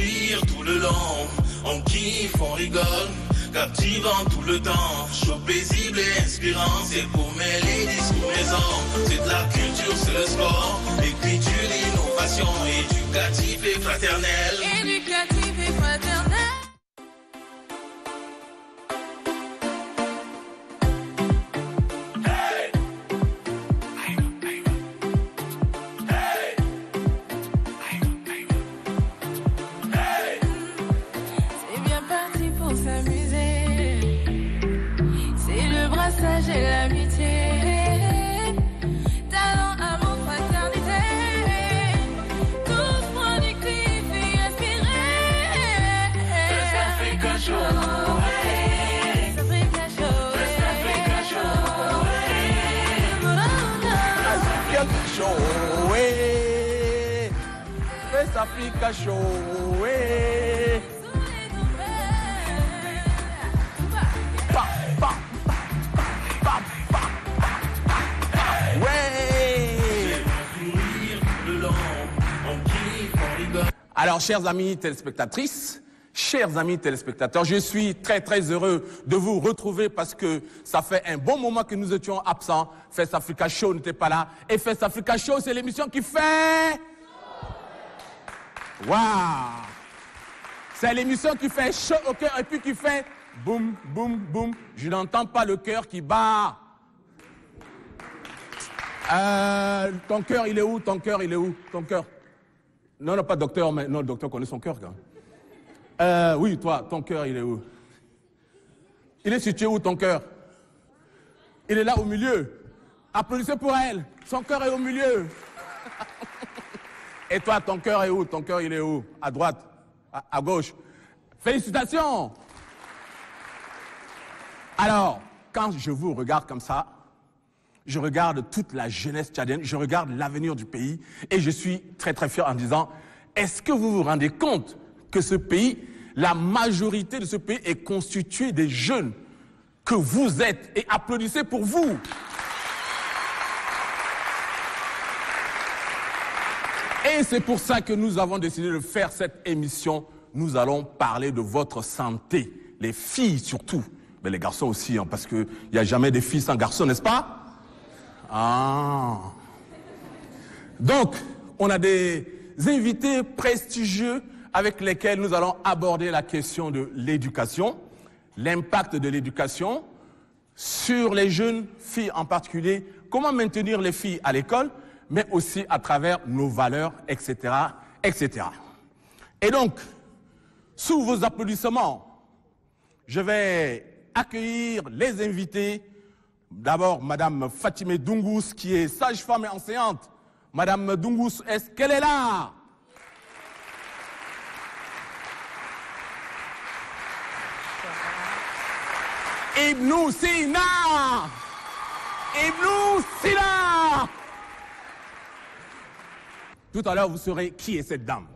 rire tout le long. On kiffe, on rigole, captivant tout le temps. Chaud, paisible et inspirant. C'est pour mêler discours maison. C'est de la culture, c'est le sport. Écriture, innovation, éducatif et fraternel. Éducatif et fraternel. J'ai l'amitié, talent, amour, fraternité, tous prendre du kiff et inspirer. West Africa Show, West Africa Show, West Africa Show, West Africa Show, Alors, chers amis téléspectatrices, chers amis téléspectateurs, je suis très très heureux de vous retrouver parce que ça fait un bon moment que nous étions absents. Fest Africa Show n'était pas là. Et Fest Africa Show, c'est l'émission qui fait... Waouh! C'est l'émission qui fait chaud au cœur et puis qui fait boum, boum, boum. Je n'entends pas le cœur qui bat. Ton cœur, il est où? Ton cœur, il est où? Ton cœur? Non, non, pas docteur, mais non, le docteur connaît son cœur, quand même. Oui, toi, ton cœur, il est où? Il est situé où, ton cœur? Il est là, au milieu. Applaudissez pour elle. Son cœur est au milieu. Et toi, ton cœur est où? Ton cœur, il est où? À droite? À gauche? Félicitations! Alors, quand je vous regarde comme ça, je regarde toute la jeunesse tchadienne, je regarde l'avenir du pays et je suis très très fier en disant, est-ce que vous vous rendez compte que ce pays, la majorité de ce pays est constituée des jeunes que vous êtes et applaudissez pour vous. Et c'est pour ça que nous avons décidé de faire cette émission. Nous allons parler de votre santé, les filles surtout, mais les garçons aussi, hein, parce qu'il n'y a jamais de filles sans garçons, n'est-ce pas? Ah. Donc, on a des invités prestigieux avec lesquels nous allons aborder la question de l'éducation, l'impact de l'éducation sur les jeunes filles en particulier, comment maintenir les filles à l'école, mais aussi à travers nos valeurs, etc., etc. Et donc, sous vos applaudissements, je vais accueillir les invités. D'abord, Madame Fatimé Doungous, qui est sage-femme et enseignante. Madame Doungous, est-ce qu'elle est là? Ibnou Sina! Ibnou Sina! Tout à l'heure, vous saurez qui est cette dame.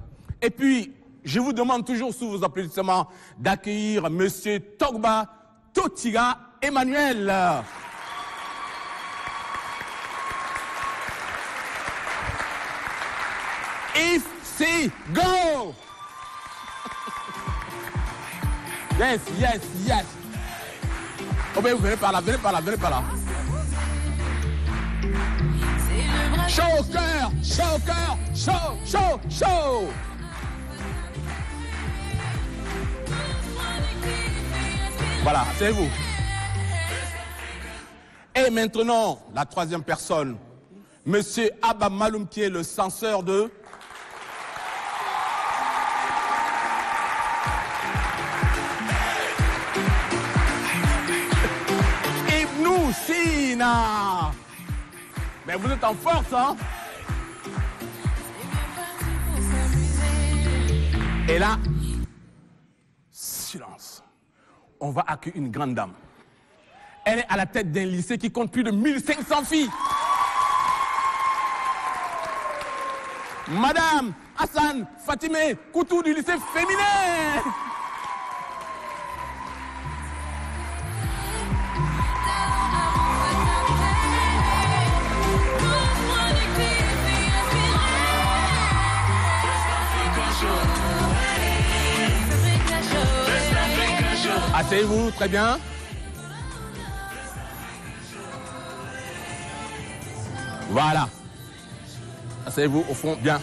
Et puis, je vous demande toujours sous vos applaudissements d'accueillir Monsieur Togba Totiga Emmanuel. If, si, go! Yes, yes, yes. Oh ben, vous venez par là, venez par là, venez par là. Chaud au cœur, chaud au cœur, chaud, chaud, chaud. Voilà, c'est vous. Et maintenant, la troisième personne, Monsieur Abba Maloum, qui est le censeur de... Ibnou Sina. Mais vous êtes en force, hein? Et là, silence. On va accueillir une grande dame. Elle est à la tête d'un lycée qui compte plus de 1500 filles. Madame Hassan Fatimé Koutou du lycée féminin. Asseyez-vous, très bien. Voilà. Asseyez-vous au fond, bien.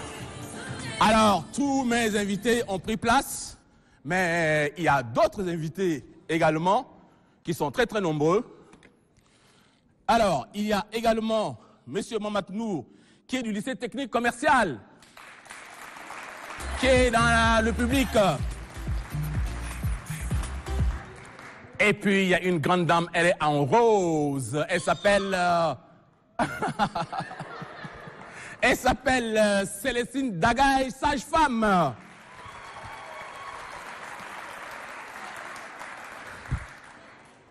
Alors, tous mes invités ont pris place, mais il y a d'autres invités également qui sont très très nombreux. Alors, il y a également M. Mohamed Nour, qui est du lycée technique commercial, qui est dans le public. Et puis, il y a une grande dame, elle est en rose. Elle s'appelle... Elle s'appelle Célestine Dagaï, sage-femme.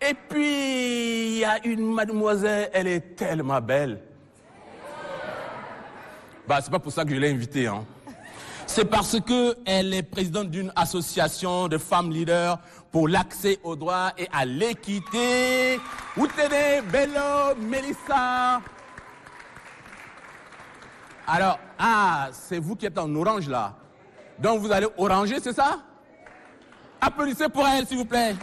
Et puis, il y a une mademoiselle, elle est tellement belle. Bah, c'est pas pour ça que je l'ai invitée, hein. C'est parce qu'elle est présidente d'une association de femmes leaders pour l'accès aux droits et à l'équité. Vous tenez, Bello, Mélissa. Alors, c'est vous qui êtes en orange là. Donc vous allez oranger, c'est ça? Applaudissez pour elle, s'il vous plaît.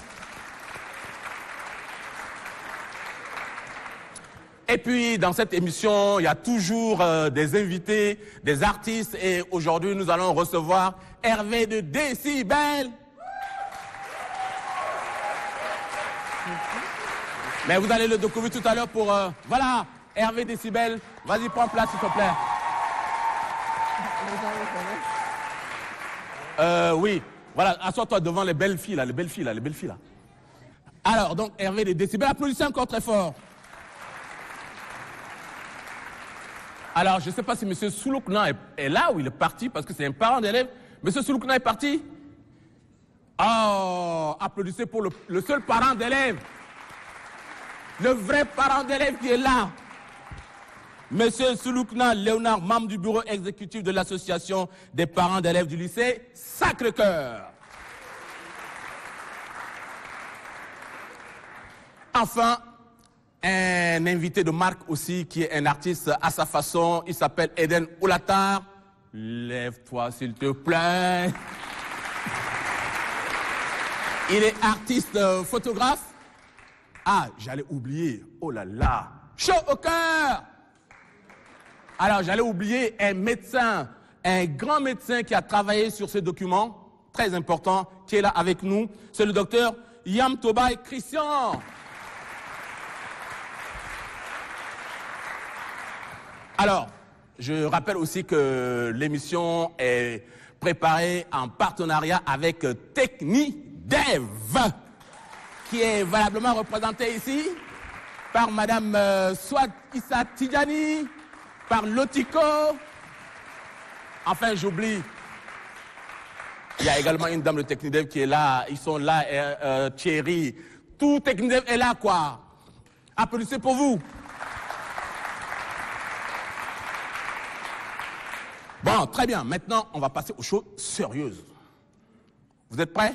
Et puis, dans cette émission, il y a toujours des invités, des artistes. Et aujourd'hui, nous allons recevoir Hervé de Décibel. Mais vous allez le découvrir tout à l'heure pour... voilà, Hervé Décibel. Vas-y, prends place, s'il te plaît. Oui, voilà, assois-toi devant les belles filles là, les belles filles là. Alors, donc, Hervé de Décibel, applaudissez encore très fort. Alors, je ne sais pas si M. Souloukna est là ou il est parti, parce que c'est un parent d'élève. M. Souloukna est parti? Oh, applaudissez pour le seul parent d'élève. Le vrai parent d'élève qui est là. M. Souloukna Léonard, membre du bureau exécutif de l'association des parents d'élèves du lycée Sacré-Cœur. Enfin, un invité de marque aussi, qui est un artiste à sa façon. Il s'appelle Eden Oulatar. Lève-toi, s'il te plaît. Il est artiste photographe. Ah, j'allais oublier. Oh là là. Chaud au cœur. Alors, j'allais oublier un médecin, un grand médecin qui a travaillé sur ces documents, très important, qui est là avec nous. C'est le docteur Yam Tobay Christian. Alors, je rappelle aussi que l'émission est préparée en partenariat avec TechniDev, qui est valablement représentée ici par Madame Swat Issa Tidjani, par Lotico. Enfin, j'oublie. Il y a également une dame de TechniDev qui est là. Ils sont là, Thierry. Tout TechniDev est là, quoi. Applaudissez pour vous. Bon, très bien. Maintenant, on va passer aux choses sérieuses. Vous êtes prêts?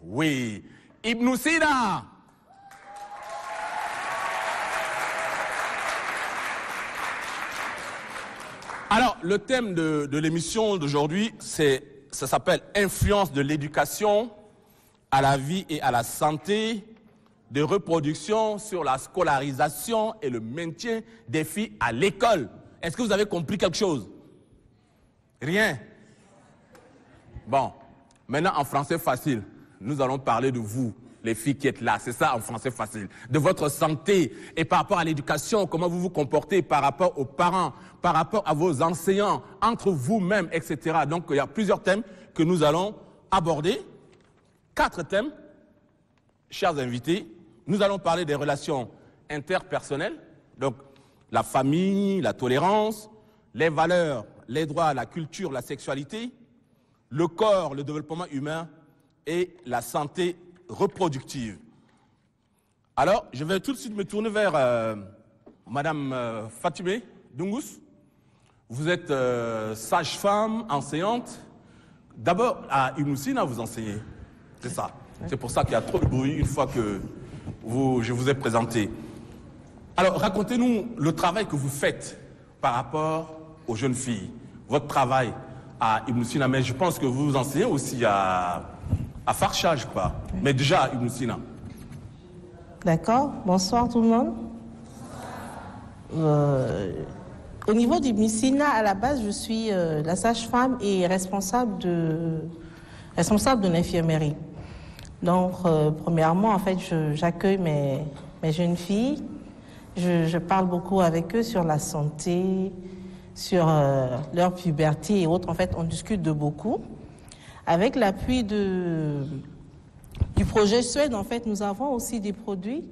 Oui. Ibn Sina. Alors, le thème de l'émission d'aujourd'hui, ça s'appelle « Influence de l'éducation à la vie et à la santé de reproduction sur la scolarisation et le maintien des filles à l'école ». Est-ce que vous avez compris quelque chose? Rien? Bon, maintenant en français facile, nous allons parler de vous, les filles qui êtes là, c'est ça en français facile, de votre santé et par rapport à l'éducation, comment vous vous comportez par rapport aux parents, par rapport à vos enseignants, entre vous-même, etc. Donc il y a plusieurs thèmes que nous allons aborder, 4 thèmes, chers invités. Nous allons parler des relations interpersonnelles, donc la famille, la tolérance, les valeurs, les droits, la culture, la sexualité, le corps, le développement humain et la santé reproductive. Alors, je vais tout de suite me tourner vers Madame Fatimé Dungous. Vous êtes sage-femme, enseignante. D'abord, à Ibn Sina, vous enseignez. C'est ça. C'est pour ça qu'il y a trop de bruit une fois que je vous ai présenté. Alors, racontez-nous le travail que vous faites par rapport aux jeunes filles. Votre travail à Ibn Sina, mais je pense que vous enseignez aussi à À Farcha, je crois. Mais déjà, Ibn Sina. D'accord. Bonsoir tout le monde. Au niveau d'Ibn Sina, à la base, je suis la sage-femme et responsable de l'infirmerie. Donc, premièrement, en fait, j'accueille mes jeunes filles. Je parle beaucoup avec eux sur la santé, sur leur puberté et autres. En fait, on discute de beaucoup. Avec l'appui du projet Suède, en fait, nous avons aussi des produits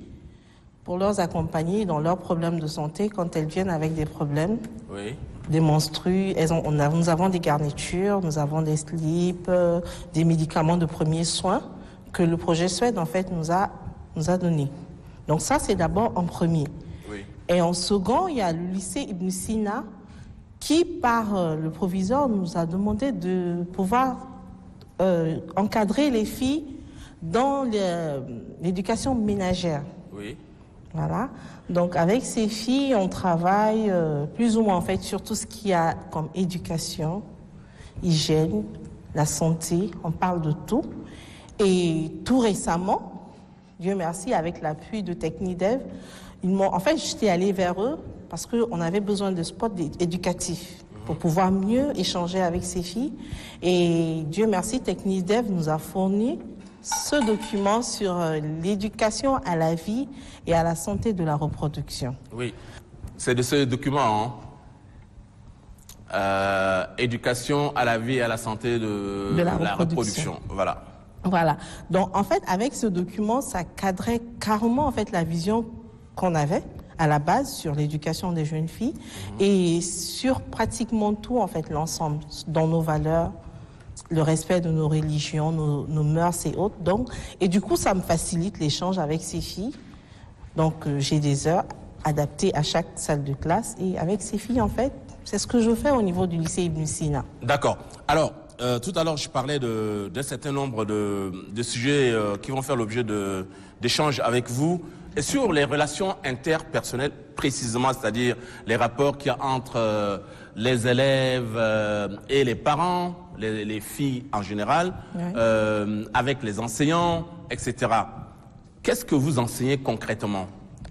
pour leur accompagner dans leurs problèmes de santé quand elles viennent avec des problèmes, Oui. des menstrues. Nous avons des garnitures, nous avons des slips, des médicaments de premiers soins que le projet Suède, en fait, nous a donné. Donc ça, c'est d'abord en premier. Oui. Et en second, il y a le lycée Ibn Sina qui, par le proviseur, nous a demandé de pouvoir encadrer les filles dans l'éducation ménagère. Oui. Voilà. Donc, avec ces filles, on travaille plus ou moins, en fait, sur tout ce qu'il y a comme éducation, hygiène, la santé. On parle de tout. Et tout récemment, Dieu merci, avec l'appui de Technidev, en fait, j'étais allée vers eux parce qu'on avait besoin de spots éducatifs pour pouvoir mieux échanger avec ces filles. Et Dieu merci, Technidev nous a fourni ce document sur l'éducation à la vie et à la santé de la reproduction. Oui, c'est de ce document, éducation à la vie et à la santé de la reproduction. Voilà. Voilà. Donc, en fait, avec ce document, ça cadrait carrément, en fait, la vision qu'on avait à la base sur l'éducation des jeunes filles et sur pratiquement tout, en fait, l'ensemble, dans nos valeurs, le respect de nos religions, nos mœurs et autres. Donc, et du coup, ça me facilite l'échange avec ces filles. Donc, j'ai des heures adaptées à chaque salle de classe. Et avec ces filles, en fait, c'est ce que je fais au niveau du lycée Ibn Sina. D'accord. Alors, tout à l'heure, je parlais d'un certain nombre de sujets qui vont faire l'objet d'échanges avec vous. Et sur les relations interpersonnelles, précisément, c'est-à-dire les rapports qu'il y a entre les élèves et les parents, les filles en général, oui. Avec les enseignants, etc. Qu'est-ce que vous enseignez concrètement?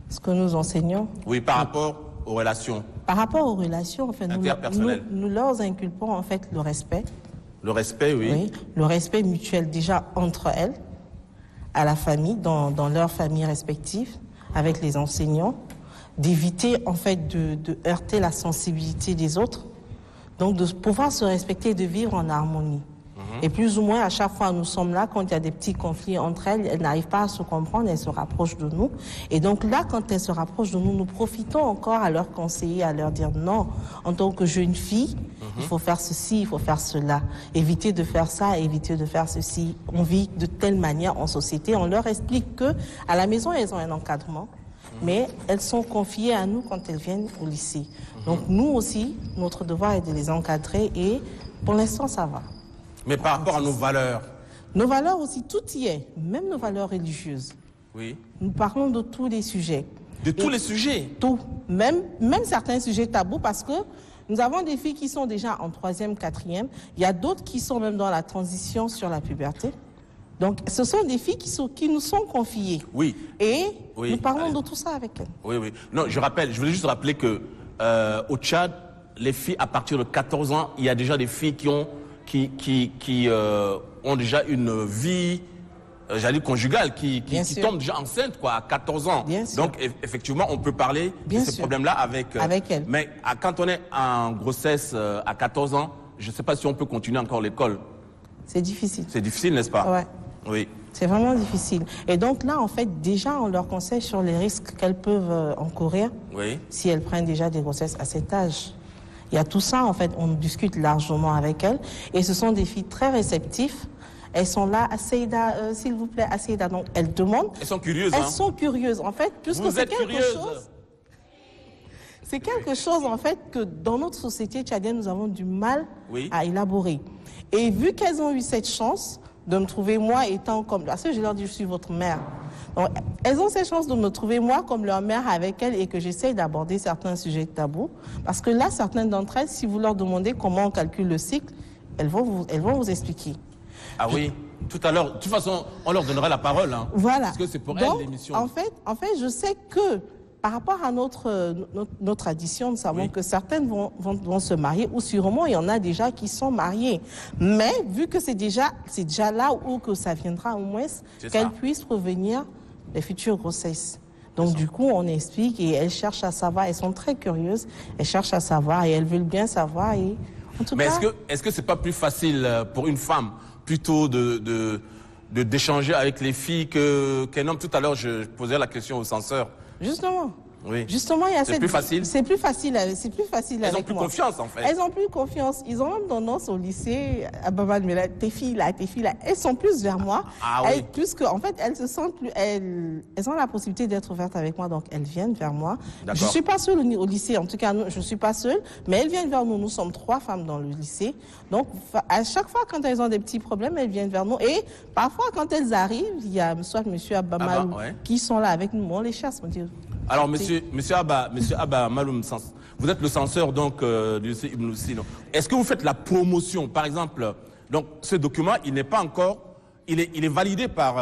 Ce que nous enseignons? Oui, par rapport aux relations. Par rapport aux relations, en fait, nous leur inculpons en fait le respect. Le respect, oui. Oui, le respect mutuel déjà entre elles, à la famille, dans leurs familles respectives, avec les enseignants, d'éviter en fait de heurter la sensibilité des autres, donc de pouvoir se respecter et de vivre en harmonie. Et plus ou moins, à chaque fois, nous sommes là, quand il y a des petits conflits entre elles, elles n'arrivent pas à se comprendre, elles se rapprochent de nous. Et donc là, quand elles se rapprochent de nous, nous profitons encore à leur conseiller, à leur dire non, en tant que jeune fille, il faut faire ceci, il faut faire cela. Éviter de faire ça, éviter de faire ceci. On vit de telle manière en société. On leur explique que à la maison, elles ont un encadrement, mais elles sont confiées à nous quand elles viennent au lycée. Donc nous aussi, notre devoir est de les encadrer et pour l'instant, ça va. Mais par rapport à nos valeurs? Nos valeurs aussi, tout y est, même nos valeurs religieuses. Oui. Nous parlons de tous les sujets. De tous les sujets? Tout. Même certains sujets tabous parce que nous avons des filles qui sont déjà en 3e, 4e. Il y a d'autres qui sont même dans la transition sur la puberté. Donc, ce sont des filles qui nous sont confiées. Oui. Et nous parlons de tout ça avec elles. Oui, oui. Non, je voulais juste rappeler que au Tchad, les filles, à partir de 14 ans, il y a déjà des filles qui ont déjà une vie, j'allais dire conjugale, qui tombent déjà enceintes, quoi, à 14 ans. Bien sûr. Donc, effectivement, on peut parler de ces problèmes-là avec elles. Mais quand on est en grossesse à 14 ans, je ne sais pas si on peut continuer encore l'école. C'est difficile. C'est difficile, n'est-ce pas? Ouais. Oui. C'est vraiment difficile. Et donc là, en fait, déjà, on leur conseille sur les risques qu'elles peuvent encourir si elles prennent déjà des grossesses à cet âge. Il y a tout ça, en fait, on discute largement avec elles. Et ce sont des filles très réceptives. Elles sont là, Asseïda, s'il vous plaît, Asseïda. Donc, elles demandent. Elles sont curieuses. Elles sont curieuses, en fait, puisque c'est quelque chose. C'est quelque chose, en fait, que dans notre société tchadienne, nous avons du mal à élaborer. Et vu qu'elles ont eu cette chance de me trouver, moi, étant comme... Parce que je leur dis, je suis votre mère. Donc, elles ont cette chance de me trouver, moi, comme leur mère avec elles et que j'essaye d'aborder certains sujets tabous. Parce que là, certaines d'entre elles, si vous leur demandez comment on calcule le cycle, elles vont vous expliquer. Ah oui, tout à l'heure. De toute façon, on leur donnera la parole. Hein, Voilà. Parce que c'est pour Donc, elle l'émission. En fait, je sais que par rapport à notre tradition, nous savons Oui. que certaines vont se marier, ou sûrement il y en a déjà qui sont mariés. Mais vu que c'est déjà là où que ça viendra au moins, C'est qu'elles ça. puissent prévenir les futures grossesses. Donc du coup, on explique et elles cherchent à savoir, elles sont très curieuses, elles cherchent à savoir et elles veulent bien savoir. Et en tout Mais cas, est-ce que c'est pas plus facile pour une femme plutôt d'échanger avec les filles qu'un homme? Tout à l'heure, je posais la question au censeur. justement. Oui. Justement, il y a C'est plus facile. C'est plus facile. C'est plus facile Elles ont avec plus moi. confiance, en fait. Elles ont plus confiance. Ils ont même tendance au lycée, à Baba, mais là, tes filles là, elles sont plus vers moi. Ah Elles, oui. plus que, en fait, elles se sentent plus, elles ont la possibilité d'être ouvertes avec moi, donc elles viennent vers moi. D'accord. Je suis pas seule au lycée, en tout cas, je suis pas seule, mais elles viennent vers nous. Nous sommes 3 femmes dans le lycée, donc à chaque fois quand elles ont des petits problèmes, elles viennent vers nous. Et parfois, quand elles arrivent, il y a soit Monsieur Abba ouais. qui sont là avec nous, on les chasse, on dit. Alors, monsieur Abba Maloum, vous êtes le censeur donc du lycée Ibn Sina. Est-ce que vous faites la promotion, par exemple? Donc, ce document, il n'est pas encore, il est validé par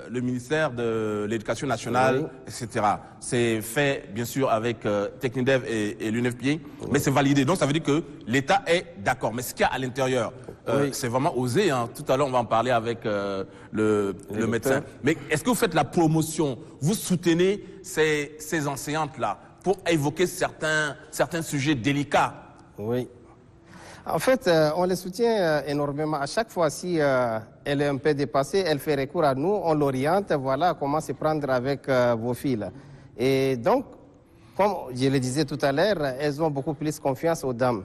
le ministère de l'Éducation nationale, etc. C'est fait, bien sûr, avec Technidev et l'UNFPA, mais c'est validé. Donc, ça veut dire que l'État est d'accord. Mais ce qu'il y a à l'intérieur, c'est vraiment osé. Hein. Tout à l'heure, on va en parler avec le médecin. Mais est-ce que vous faites la promotion? Vous soutenez ces enseignantes-là pour évoquer certains sujets délicats? Oui. En fait, on les soutient énormément. À chaque fois, si elle est un peu dépassée, elle fait recours à nous, on l'oriente, voilà comment se prendre avec vos filles. Là. Et donc, comme je le disais tout à l'heure, elles ont beaucoup plus confiance aux dames.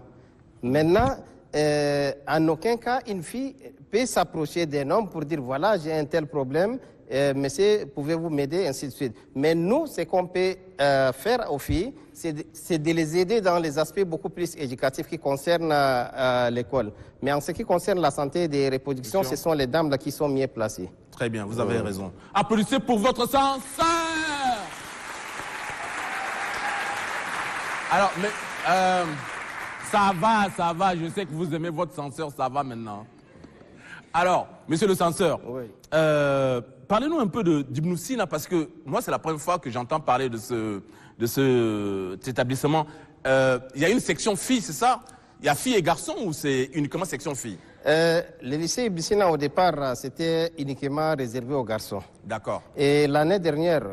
Maintenant, en aucun cas, une fille peut s'approcher d'un homme pour dire, voilà, j'ai un tel problème, monsieur, pouvez-vous m'aider, ainsi de suite. Mais nous, ce qu'on peut faire aux filles, c'est de les aider dans les aspects beaucoup plus éducatifs qui concernent l'école. Mais en ce qui concerne la santé des reproductions, ce sont les dames là qui sont mieux placées. Très bien, vous avez raison. Applaudissez pour votre censeur. Alors, mais ça va, je sais que vous aimez votre censeur, ça va maintenant. Alors, monsieur le censeur, Oui. parlez-nous un peu d'Ibn Sina, parce que moi, c'est la première fois que j'entends parler de cet établissement. Il y a une section filles, c'est ça? Il y a filles et garçons ou c'est uniquement section filles? Le lycée Ibn Sina, au départ, c'était uniquement réservé aux garçons. D'accord. Et l'année dernière,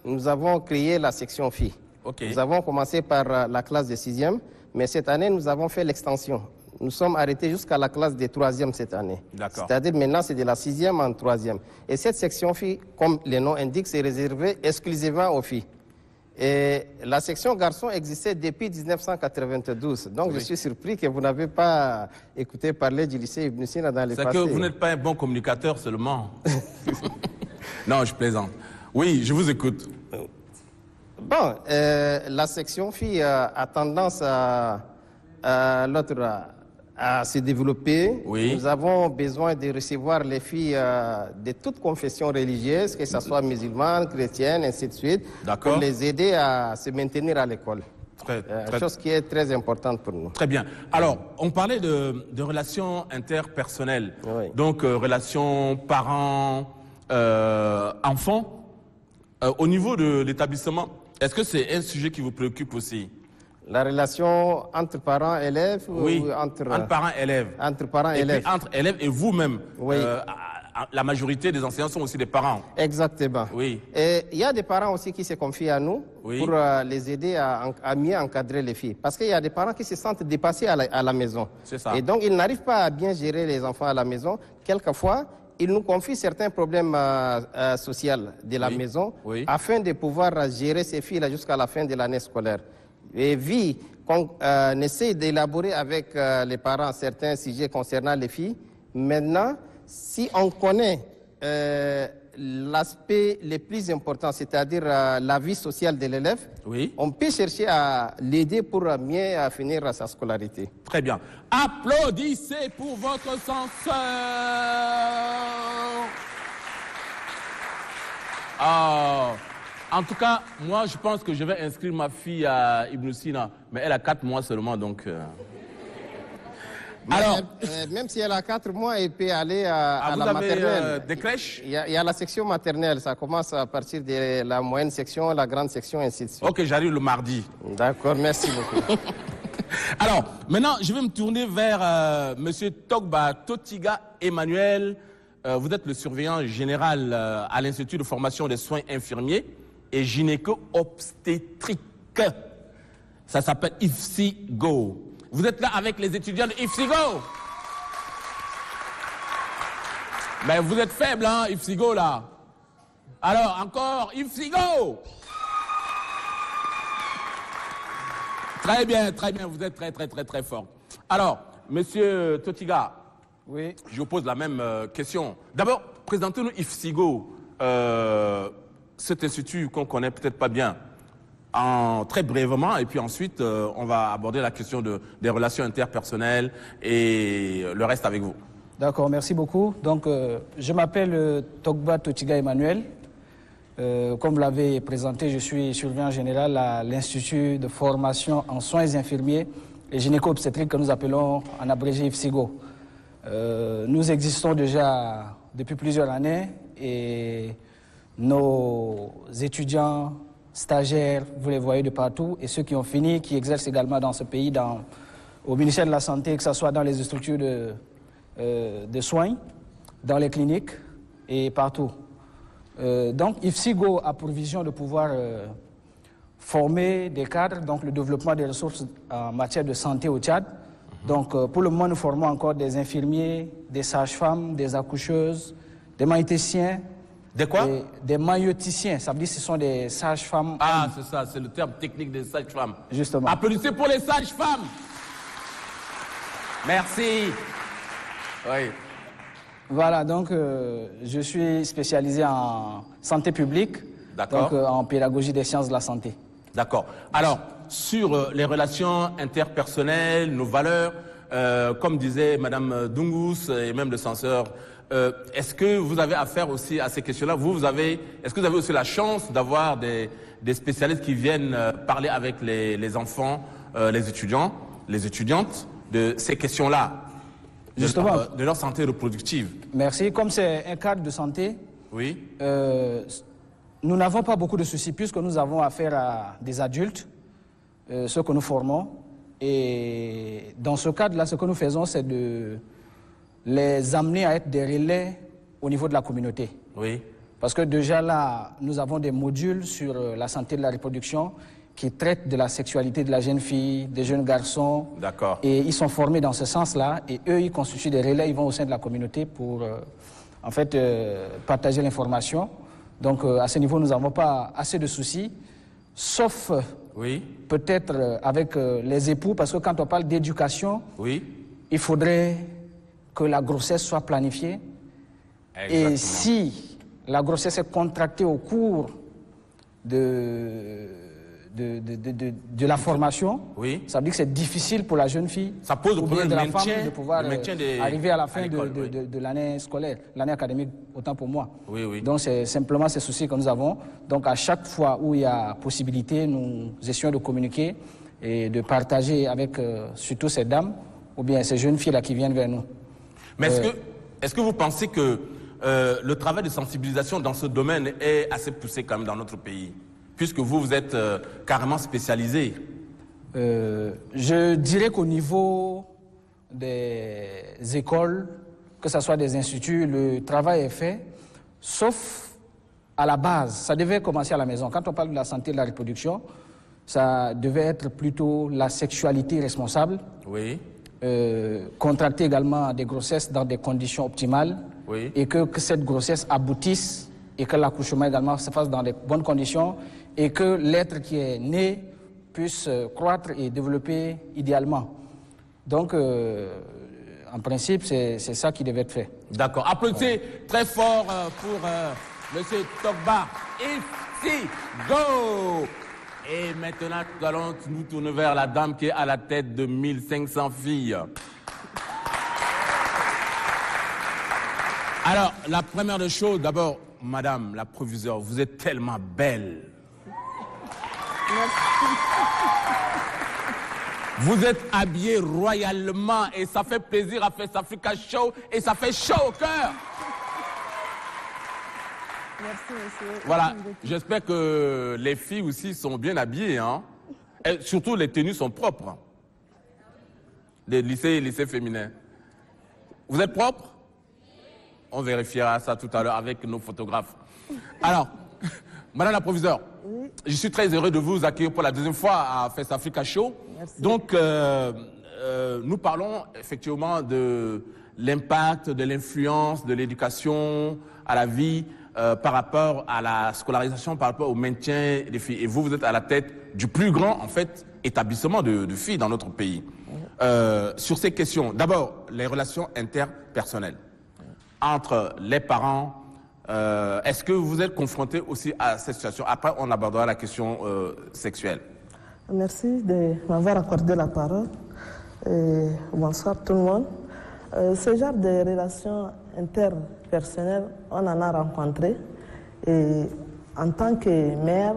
nous avons créé la section filles. Ok. Nous avons commencé par la classe de 6e, mais cette année, nous avons fait l'extension. Nous sommes arrêtés jusqu'à la classe de 3e cette année. D'accord. C'est-à-dire maintenant, c'est de la 6e en 3e. Et cette section filles, comme le nom indique, c'est réservé exclusivement aux filles. Et la section garçons existait depuis 1992. Donc, Oui. je suis surpris que vous n'avez pas écouté parler du lycée Ibn Sina dans les C'est passés. que vous n'êtes pas un bon communicateur seulement. Non, je plaisante. Oui, je vous écoute. Bon, la section filles a tendance à se développer. Oui. Nous avons besoin de recevoir les filles de toutes confessions religieuses, que ce soit musulmanes, chrétiennes, ainsi de suite, D'accord. pour les aider à se maintenir à l'école. Très Chose qui est très importante pour nous. Très bien. Alors, on parlait de relations interpersonnelles. Oui. Donc, relations parents-enfants. Au niveau de l'établissement, est-ce que c'est un sujet qui vous préoccupe aussi? La relation entre parents et élèves Oui, ou entre parents-élèves. entre parents et Et élèves. puis entre élèves et vous-même. Oui. La majorité des enseignants sont aussi des parents. Exactement. Oui. Et il y a des parents aussi qui se confient à nous Oui. pour les aider à mieux encadrer les filles. Parce qu'il y a des parents qui se sentent dépassés à la maison. C'est ça. Et donc, ils n'arrivent pas à bien gérer les enfants à la maison. Quelquefois, ils nous confient certains problèmes sociaux de la Oui. maison Oui. afin de pouvoir gérer ces filles-là jusqu'à la fin de l'année scolaire. Et vu qu'on essaie d'élaborer avec les parents certains sujets concernant les filles, maintenant, si on connaît l'aspect le plus important, c'est-à-dire la vie sociale de l'élève, Oui. on peut chercher à l'aider pour mieux finir sa scolarité. Très bien. Applaudissez pour votre censeur. En tout cas, moi, je pense que je vais inscrire ma fille à Ibn Sina, mais elle a 4 mois seulement, donc... Alors, même si elle a 4 mois, elle peut aller à vous la avez maternelle. des crèches? Il y a la section maternelle, ça commence à partir de la moyenne section, la grande section, ainsi de suite. Ok, j'arrive le mardi. D'accord, merci beaucoup. Alors, maintenant, je vais me tourner vers Monsieur Togba Totiga Emmanuel. Vous êtes le surveillant général à l'Institut de formation des soins infirmiers et gynéco-obstétriques. Ça s'appelle IFSIGO. Vous êtes là avec les étudiants de IFSIGO. Mais vous êtes faible, hein, IFSIGO, là. Alors, encore, IFSIGO. Très bien, vous êtes très fort. Alors, Monsieur Totiga, Oui. je vous pose la même question. D'abord, présentez-nous IFSIGO, cet institut qu'on connaît peut-être pas bien, très brièvement, et puis ensuite, on va aborder la question des relations interpersonnelles et le reste avec vous. D'accord, merci beaucoup. Donc, je m'appelle Togba Totiga Emmanuel. Comme vous l'avez présenté, je suis surveillant général à l'Institut de formation en soins infirmiers et gynéco-obstétriques que nous appelons en abrégé IFSIGO. Nous existons déjà depuis plusieurs années et nos étudiants, stagiaires, vous les voyez de partout, et ceux qui ont fini, qui exercent également dans ce pays, au ministère de la Santé, que ce soit dans les structures de soins, dans les cliniques et partout. Donc IFSIGO a pour vision de pouvoir former des cadres, donc le développement des ressources en matière de santé au Tchad. Donc pour le moment, nous formons encore des infirmiers, des sages-femmes, des accoucheuses, des maïoticiens. Des quoi? Des maïoticiens, ça veut dire que ce sont des sages-femmes. Ah, c'est ça, c'est le terme technique des sages-femmes. Justement. Applaudissez pour les sages-femmes. Merci. Oui. Voilà, donc je suis spécialisé en santé publique, donc en pédagogie des sciences de la santé. D'accord. Alors, sur les relations interpersonnelles, nos valeurs, comme disait Madame Dungus et même le censeur, est-ce que vous avez affaire aussi à ces questions-là? Est-ce que vous avez aussi la chance d'avoir des spécialistes qui viennent parler avec les enfants, les étudiants, les étudiantes de ces questions-là? Justement. De leur santé reproductive. Merci. Comme c'est un cadre de santé, oui. Nous n'avons pas beaucoup de soucis puisque nous avons affaire à des adultes, ceux que nous formons. Et dans ce cadre-là, ce que nous faisons, c'est de les amener à être des relais au niveau de la communauté. Oui. Parce que déjà là, nous avons des modules sur la santé de la reproduction qui traitent de la sexualité de la jeune fille, des jeunes garçons. D'accord. Et ils sont formés dans ce sens-là. Et eux, ils constituent des relais, ils vont au sein de la communauté pour, en fait, partager l'information. Donc, à ce niveau, nous n'avons pas assez de soucis, sauf oui. peut-être avec les époux, parce que quand on parle d'éducation, oui. il faudrait que la grossesse soit planifiée. Exactement. Et si la grossesse est contractée au cours de la formation, oui. ça veut dire que c'est difficile pour la jeune fille, ça pose le problème de la maintien, femme de pouvoir arriver à la fin de l'année scolaire, l'année académique, autant pour moi. Oui, oui. Donc c'est simplement ces soucis que nous avons. Donc à chaque fois où il y a possibilité, nous essayons de communiquer et de partager avec surtout ces dames ou bien ces jeunes filles-là qui viennent vers nous. Mais est-ce que vous pensez que le travail de sensibilisation dans ce domaine est assez poussé quand même dans notre pays, puisque vous êtes carrément spécialisé? Je dirais qu'au niveau des écoles, que ce soit des instituts, le travail est fait, sauf à la base. Ça devait commencer à la maison. Quand on parle de la santé de la reproduction, ça devait être plutôt la sexualité responsable. Oui. Contracter également des grossesses dans des conditions optimales. Oui. Et que cette grossesse aboutisse et que l'accouchement également se fasse dans de bonnes conditions et que l'être qui est né puisse croître et développer idéalement. Donc, en principe, c'est ça qui devait être fait. D'accord. Applaudissez très fort pour M. Togba. Ici, go! Et maintenant, nous allons nous tourner vers la dame qui est à la tête de 1500 filles. Alors, la première des choses, d'abord, Madame la proviseure, vous êtes tellement belle. Vous êtes habillés royalement et ça fait plaisir à Fest Africa Show et ça fait chaud au cœur. Merci, monsieur. Voilà, j'espère que les filles aussi sont bien habillées, hein. Et surtout, les tenues sont propres. Les lycées féminins. Vous êtes propres? On vérifiera ça tout à l'heure avec nos photographes. Alors, Madame la proviseure, oui. Je suis très heureux de vous accueillir pour la deuxième fois à Fest Africa Show. Merci. Donc, nous parlons effectivement de l'impact, de l'influence, de l'éducation à la vie par rapport à la scolarisation, par rapport au maintien des filles. Et vous, vous êtes à la tête du plus grand, en fait, établissement de filles dans notre pays. Sur ces questions, d'abord, les relations interpersonnelles entre les parents. Est-ce que vous êtes confronté aussi à cette situation? Après, on abordera la question sexuelle. Merci de m'avoir accordé la parole. Et bonsoir tout le monde. Ce genre de relations interpersonnelles, on en a rencontré. Et en tant que mère,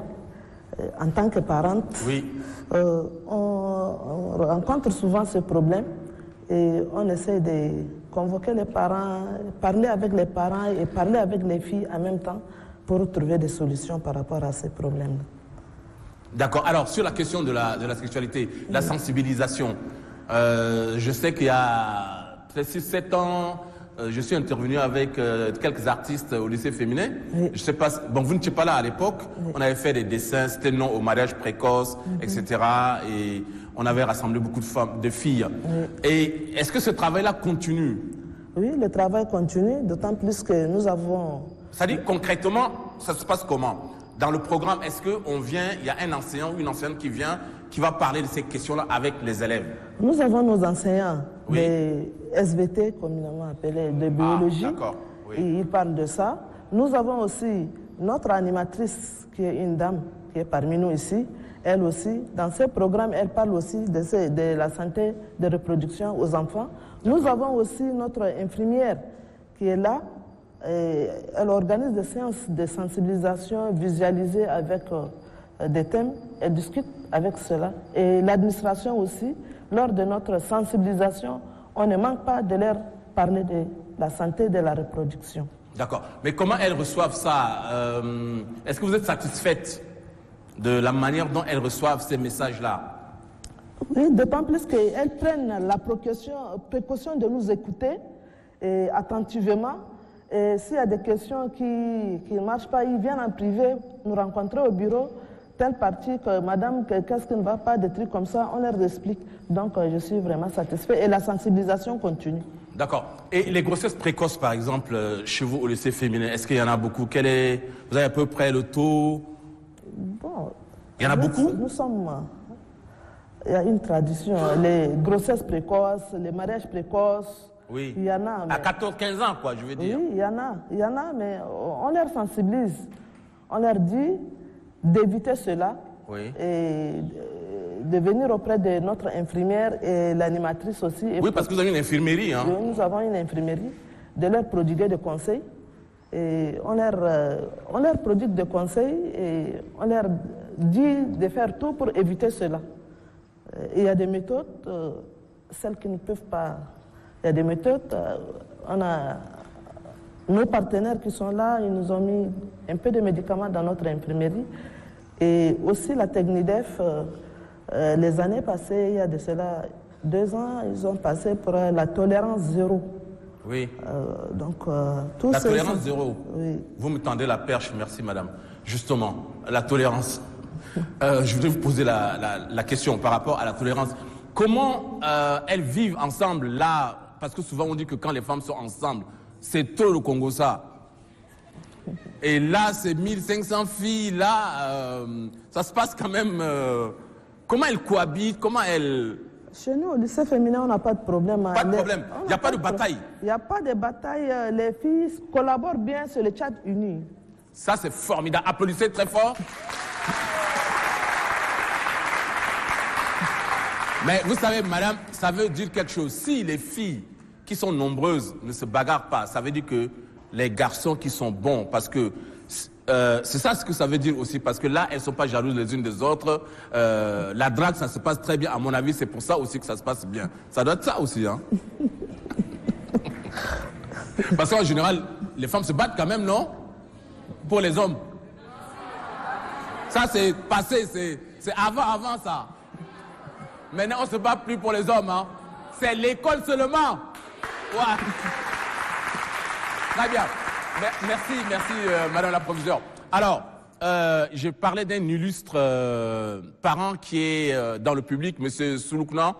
en tant que parente, oui. On rencontre souvent ce problème et on essaie de convoquer les parents, parler avec les parents et parler avec les filles en même temps pour trouver des solutions par rapport à ces problèmes. D'accord. Alors, sur la question de la sexualité, la sensibilisation, je sais qu'il y a peut-être 6-7 ans, je suis intervenu avec quelques artistes au lycée féminin. Oui. Je sais pas, bon, vous n'étiez pas là à l'époque. Oui. On avait fait des dessins, c'était non au mariage précoce, etc. Et on avait rassemblé beaucoup de femmes, de filles. Oui. Et est-ce que ce travail-là continue? Oui, le travail continue, d'autant plus que nous avons... C'est-à-dire, concrètement, ça se passe comment? Dans le programme, est-ce qu'on vient, il y a un enseignant ou une enseignante qui vient, qui va parler de ces questions-là avec les élèves? Nous avons nos enseignants des SVT, communément appelés, de biologie. Oui. Et ils parlent de ça. Nous avons aussi notre animatrice, qui est une dame, qui est parmi nous ici. Elle aussi, dans ce programme, elle parle aussi de la santé de reproduction aux enfants. Nous avons aussi notre infirmière qui est là. Et elle organise des séances de sensibilisation visualisées avec des thèmes. Elle discute avec cela. Et l'administration aussi, lors de notre sensibilisation, on ne manque pas de leur parler de la santé de la reproduction. D'accord. Mais comment elles reçoivent ça? Est-ce que vous êtes satisfaite de la manière dont elles reçoivent ces messages-là? Oui, d'autant plus qu'elles prennent la précaution de nous écouter et attentivement. Et s'il y a des questions qui ne marchent pas, ils viennent en privé nous rencontrer au bureau. Telle partie que madame, qu'est-ce qui ne va pas, des trucs comme ça, on leur explique. Donc je suis vraiment satisfait et la sensibilisation continue. D'accord. Et les grossesses précoces, par exemple, chez vous au lycée féminin, est-ce qu'il y en a beaucoup? Vous avez à peu près le taux? Bon, il y en a beaucoup? Nous sommes... Il y a une tradition, les grossesses précoces, les mariages précoces. Oui. Il y en a. Mais... À 14-15 ans, quoi, je veux dire. Oui, il y en a, mais on leur sensibilise. On leur dit d'éviter cela et de venir auprès de notre infirmière et l'animatrice aussi. Oui, parce que vous avez une infirmerie. Hein. Oui, nous avons une infirmerie, de leur prodiguer des conseils. Et on leur prodigue des conseils et on leur dit de faire tout pour éviter cela. Il y a des méthodes, celles qui ne peuvent pas... Il y a des méthodes, on a nos partenaires qui sont là, ils nous ont mis un peu de médicaments dans notre infirmerie. Et aussi la Technidef, les années passées, il y a de cela 2 ans, ils ont passé pour la tolérance zéro. Oui. Tout la tolérance zéro. Oui. Vous me tendez la perche, merci madame. Justement, la tolérance. Je voudrais vous poser la question par rapport à la tolérance. Comment elles vivent ensemble là? Parce que souvent on dit que quand les femmes sont ensemble, c'est tôt le Congo ça. Et là, c'est 1500 filles, là, ça se passe quand même... comment elles cohabitent, comment elles... Chez nous, au lycée féminin, on n'a pas de problème. Pas de problème, il n'y a pas de bataille. Il n'y a pas de bataille, les filles collaborent bien sur le Tchad uni. Ça, c'est formidable. Applaudissez très fort. Mais vous savez, madame, ça veut dire quelque chose. Si les filles qui sont nombreuses ne se bagarrent pas, ça veut dire que les garçons qui sont bons, parce que C'est ça ce que ça veut dire aussi, parce que là, elles ne sont pas jalouses les unes des autres. La drague, ça se passe très bien. À mon avis, c'est pour ça aussi que ça se passe bien. Ça doit être ça aussi, hein. Parce qu'en général, les femmes se battent quand même, non? Pour les hommes. Ça, c'est passé, c'est avant ça. Maintenant, on ne se bat plus pour les hommes, hein. C'est l'école seulement. Ouais. Très bien. Merci, Madame la proviseure. Alors, j'ai parlé d'un illustre parent qui est dans le public, Monsieur Souloukna,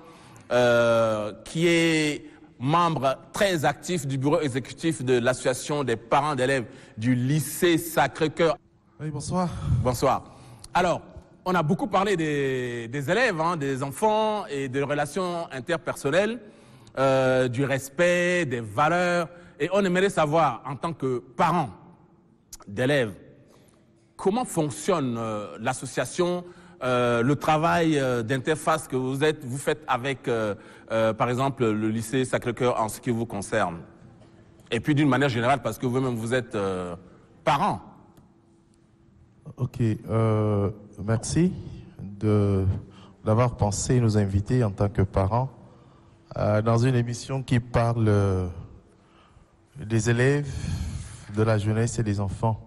qui est membre très actif du bureau exécutif de l'association des parents d'élèves du lycée Sacré-Cœur. Oui, bonsoir. Bonsoir. Alors, on a beaucoup parlé des élèves, hein, des enfants et des relations interpersonnelles, du respect, des valeurs. Et on aimerait savoir, en tant que parents d'élèves, comment fonctionne l'association, le travail d'interface que vous faites avec, par exemple, le lycée Sacré-Cœur en ce qui vous concerne. Et puis d'une manière générale, parce que vous-même, vous êtes parents. Ok, merci d'avoir pensé nous inviter en tant que parents dans une émission qui parle des élèves, de la jeunesse et des enfants.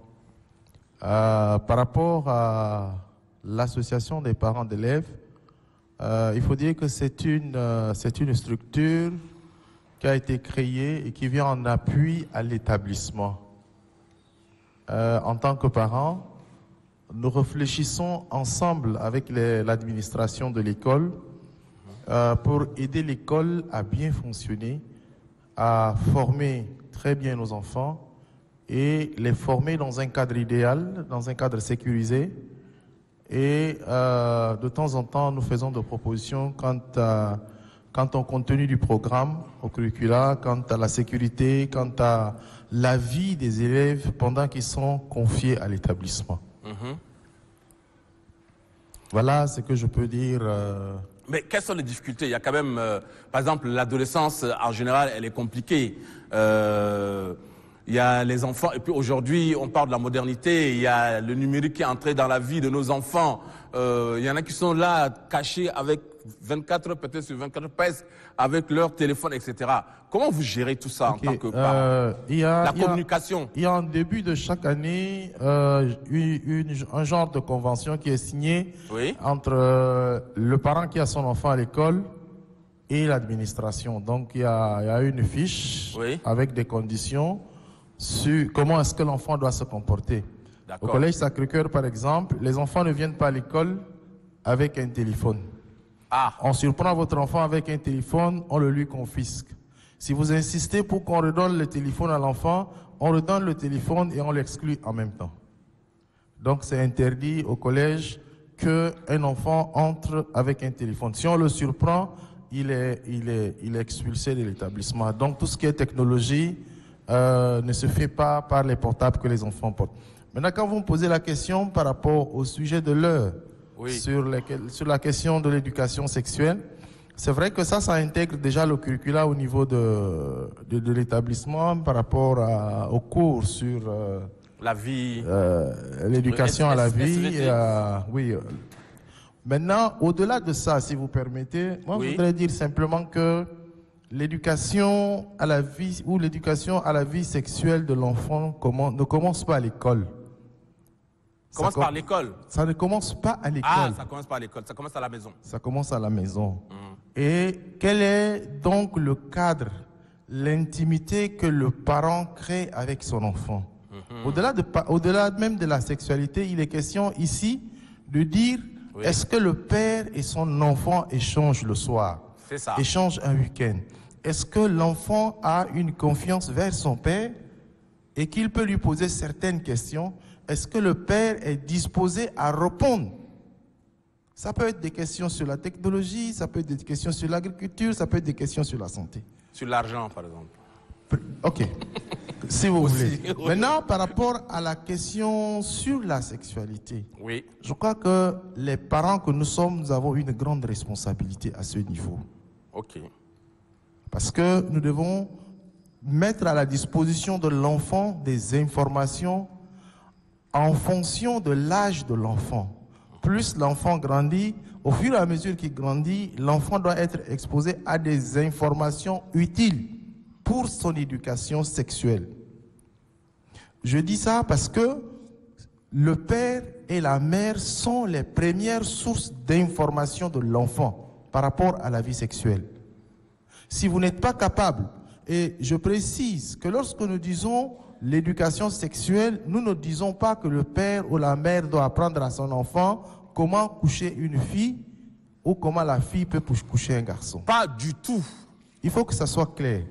Par rapport à l'association des parents d'élèves, il faut dire que c'est une structure qui a été créée et qui vient en appui à l'établissement. En tant que parents, nous réfléchissons ensemble avec l'administration de l'école pour aider l'école à bien fonctionner, à former très bien nos enfants et les former dans un cadre idéal, dans un cadre sécurisé. Et de temps en temps, nous faisons des propositions quant au contenu du programme, au curricula, quant à la sécurité, quant à la vie des élèves pendant qu'ils sont confiés à l'établissement. Voilà ce que je peux dire. Mais quelles sont les difficultés? Il y a quand même, par exemple, l'adolescence, en général, elle est compliquée. Il y a les enfants, et puis aujourd'hui, on parle de la modernité, il y a le numérique qui est entré dans la vie de nos enfants. Il y en a qui sont là, cachés avec 24 heures, peut-être sur 24 heures, presque, avec leur téléphone, etc. Comment vous gérez tout ça en tant que parent? La communication. Il y a en début de chaque année un genre de convention qui est signé entre le parent qui a son enfant à l'école et l'administration. Donc il y a une fiche avec des conditions sur comment est-ce que l'enfant doit se comporter. Au collège Sacré-Cœur, par exemple, les enfants ne viennent pas à l'école avec un téléphone. On surprend votre enfant avec un téléphone, on le lui confisque. Si vous insistez pour qu'on redonne le téléphone à l'enfant, on redonne le téléphone et on l'exclut en même temps. Donc c'est interdit au collège qu'un enfant entre avec un téléphone. Si on le surprend, il est expulsé de l'établissement. Donc tout ce qui est technologie ne se fait pas par les portables que les enfants portent. Maintenant, quand vous me posez la question par rapport au sujet de l'heure, sur la question de l'éducation sexuelle, c'est vrai que ça intègre déjà le curricula au niveau de l'établissement par rapport aux cours sur la vie, l'éducation à la vie. Maintenant, au-delà de ça, si vous permettez, moi je voudrais dire simplement que l'éducation à la vie ou l'éducation à la vie sexuelle de l'enfant ne commence pas à l'école. Commence par l'école. Ça ne commence pas à l'école. Ça commence pas à l'école, ça commence à la maison. Ça commence à la maison. Et quel est donc le cadre, l'intimité que le parent crée avec son enfant? Au-delà même de la sexualité, il est question ici de dire est-ce que le père et son enfant échangent le soir? C'est ça. Échangent un week-end? Est-ce que l'enfant a une confiance vers son père et qu'il peut lui poser certaines questions? Est-ce que le père est disposé à répondre? Ça peut être des questions sur la technologie, ça peut être des questions sur l'agriculture, ça peut être des questions sur la santé. Sur l'argent, par exemple. Ok, si vous voulez. Maintenant, par rapport à la question sur la sexualité, je crois que les parents que nous sommes, nous avons une grande responsabilité à ce niveau. Ok. Parce que nous devons mettre à la disposition de l'enfant des informations en fonction de l'âge de l'enfant. Plus l'enfant grandit, au fur et à mesure qu'il grandit, l'enfant doit être exposé à des informations utiles pour son éducation sexuelle. Je dis ça parce que le père et la mère sont les premières sources d'information de l'enfant par rapport à la vie sexuelle. Si vous n'êtes pas capable, et je précise que lorsque nous disons l'éducation sexuelle, nous ne disons pas que le père ou la mère doit apprendre à son enfant comment coucher une fille ou comment la fille peut coucher un garçon. Pas du tout. Il faut que ça soit clair.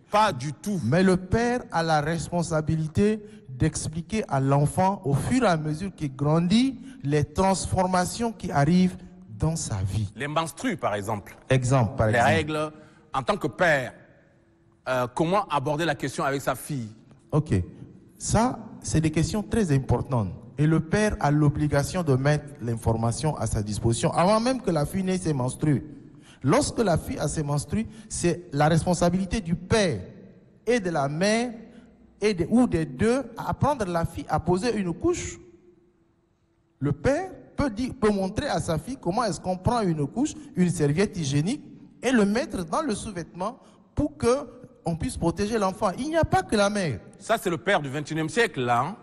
Pas du tout. Mais le père a la responsabilité d'expliquer à l'enfant, au fur et à mesure qu'il grandit, les transformations qui arrivent dans sa vie. Les menstrues, par exemple. Par les exemple. règles. En tant que père, comment aborder la question avec sa fille? Ok. Ça, c'est des questions très importantes. Et le père a l'obligation de mettre l'information à sa disposition avant même que la fille n'ait ses menstrues. Lorsque la fille a ses menstrues, c'est la responsabilité du père et de la mère ou des deux à apprendre la fille à poser une couche. Le père peut montrer à sa fille comment est-ce qu'on prend une couche, une serviette hygiénique et le mettre dans le sous-vêtement pour qu'on puisse protéger l'enfant. Il n'y a pas que la mère. Ça, c'est le père du XXIe siècle, là. Hein?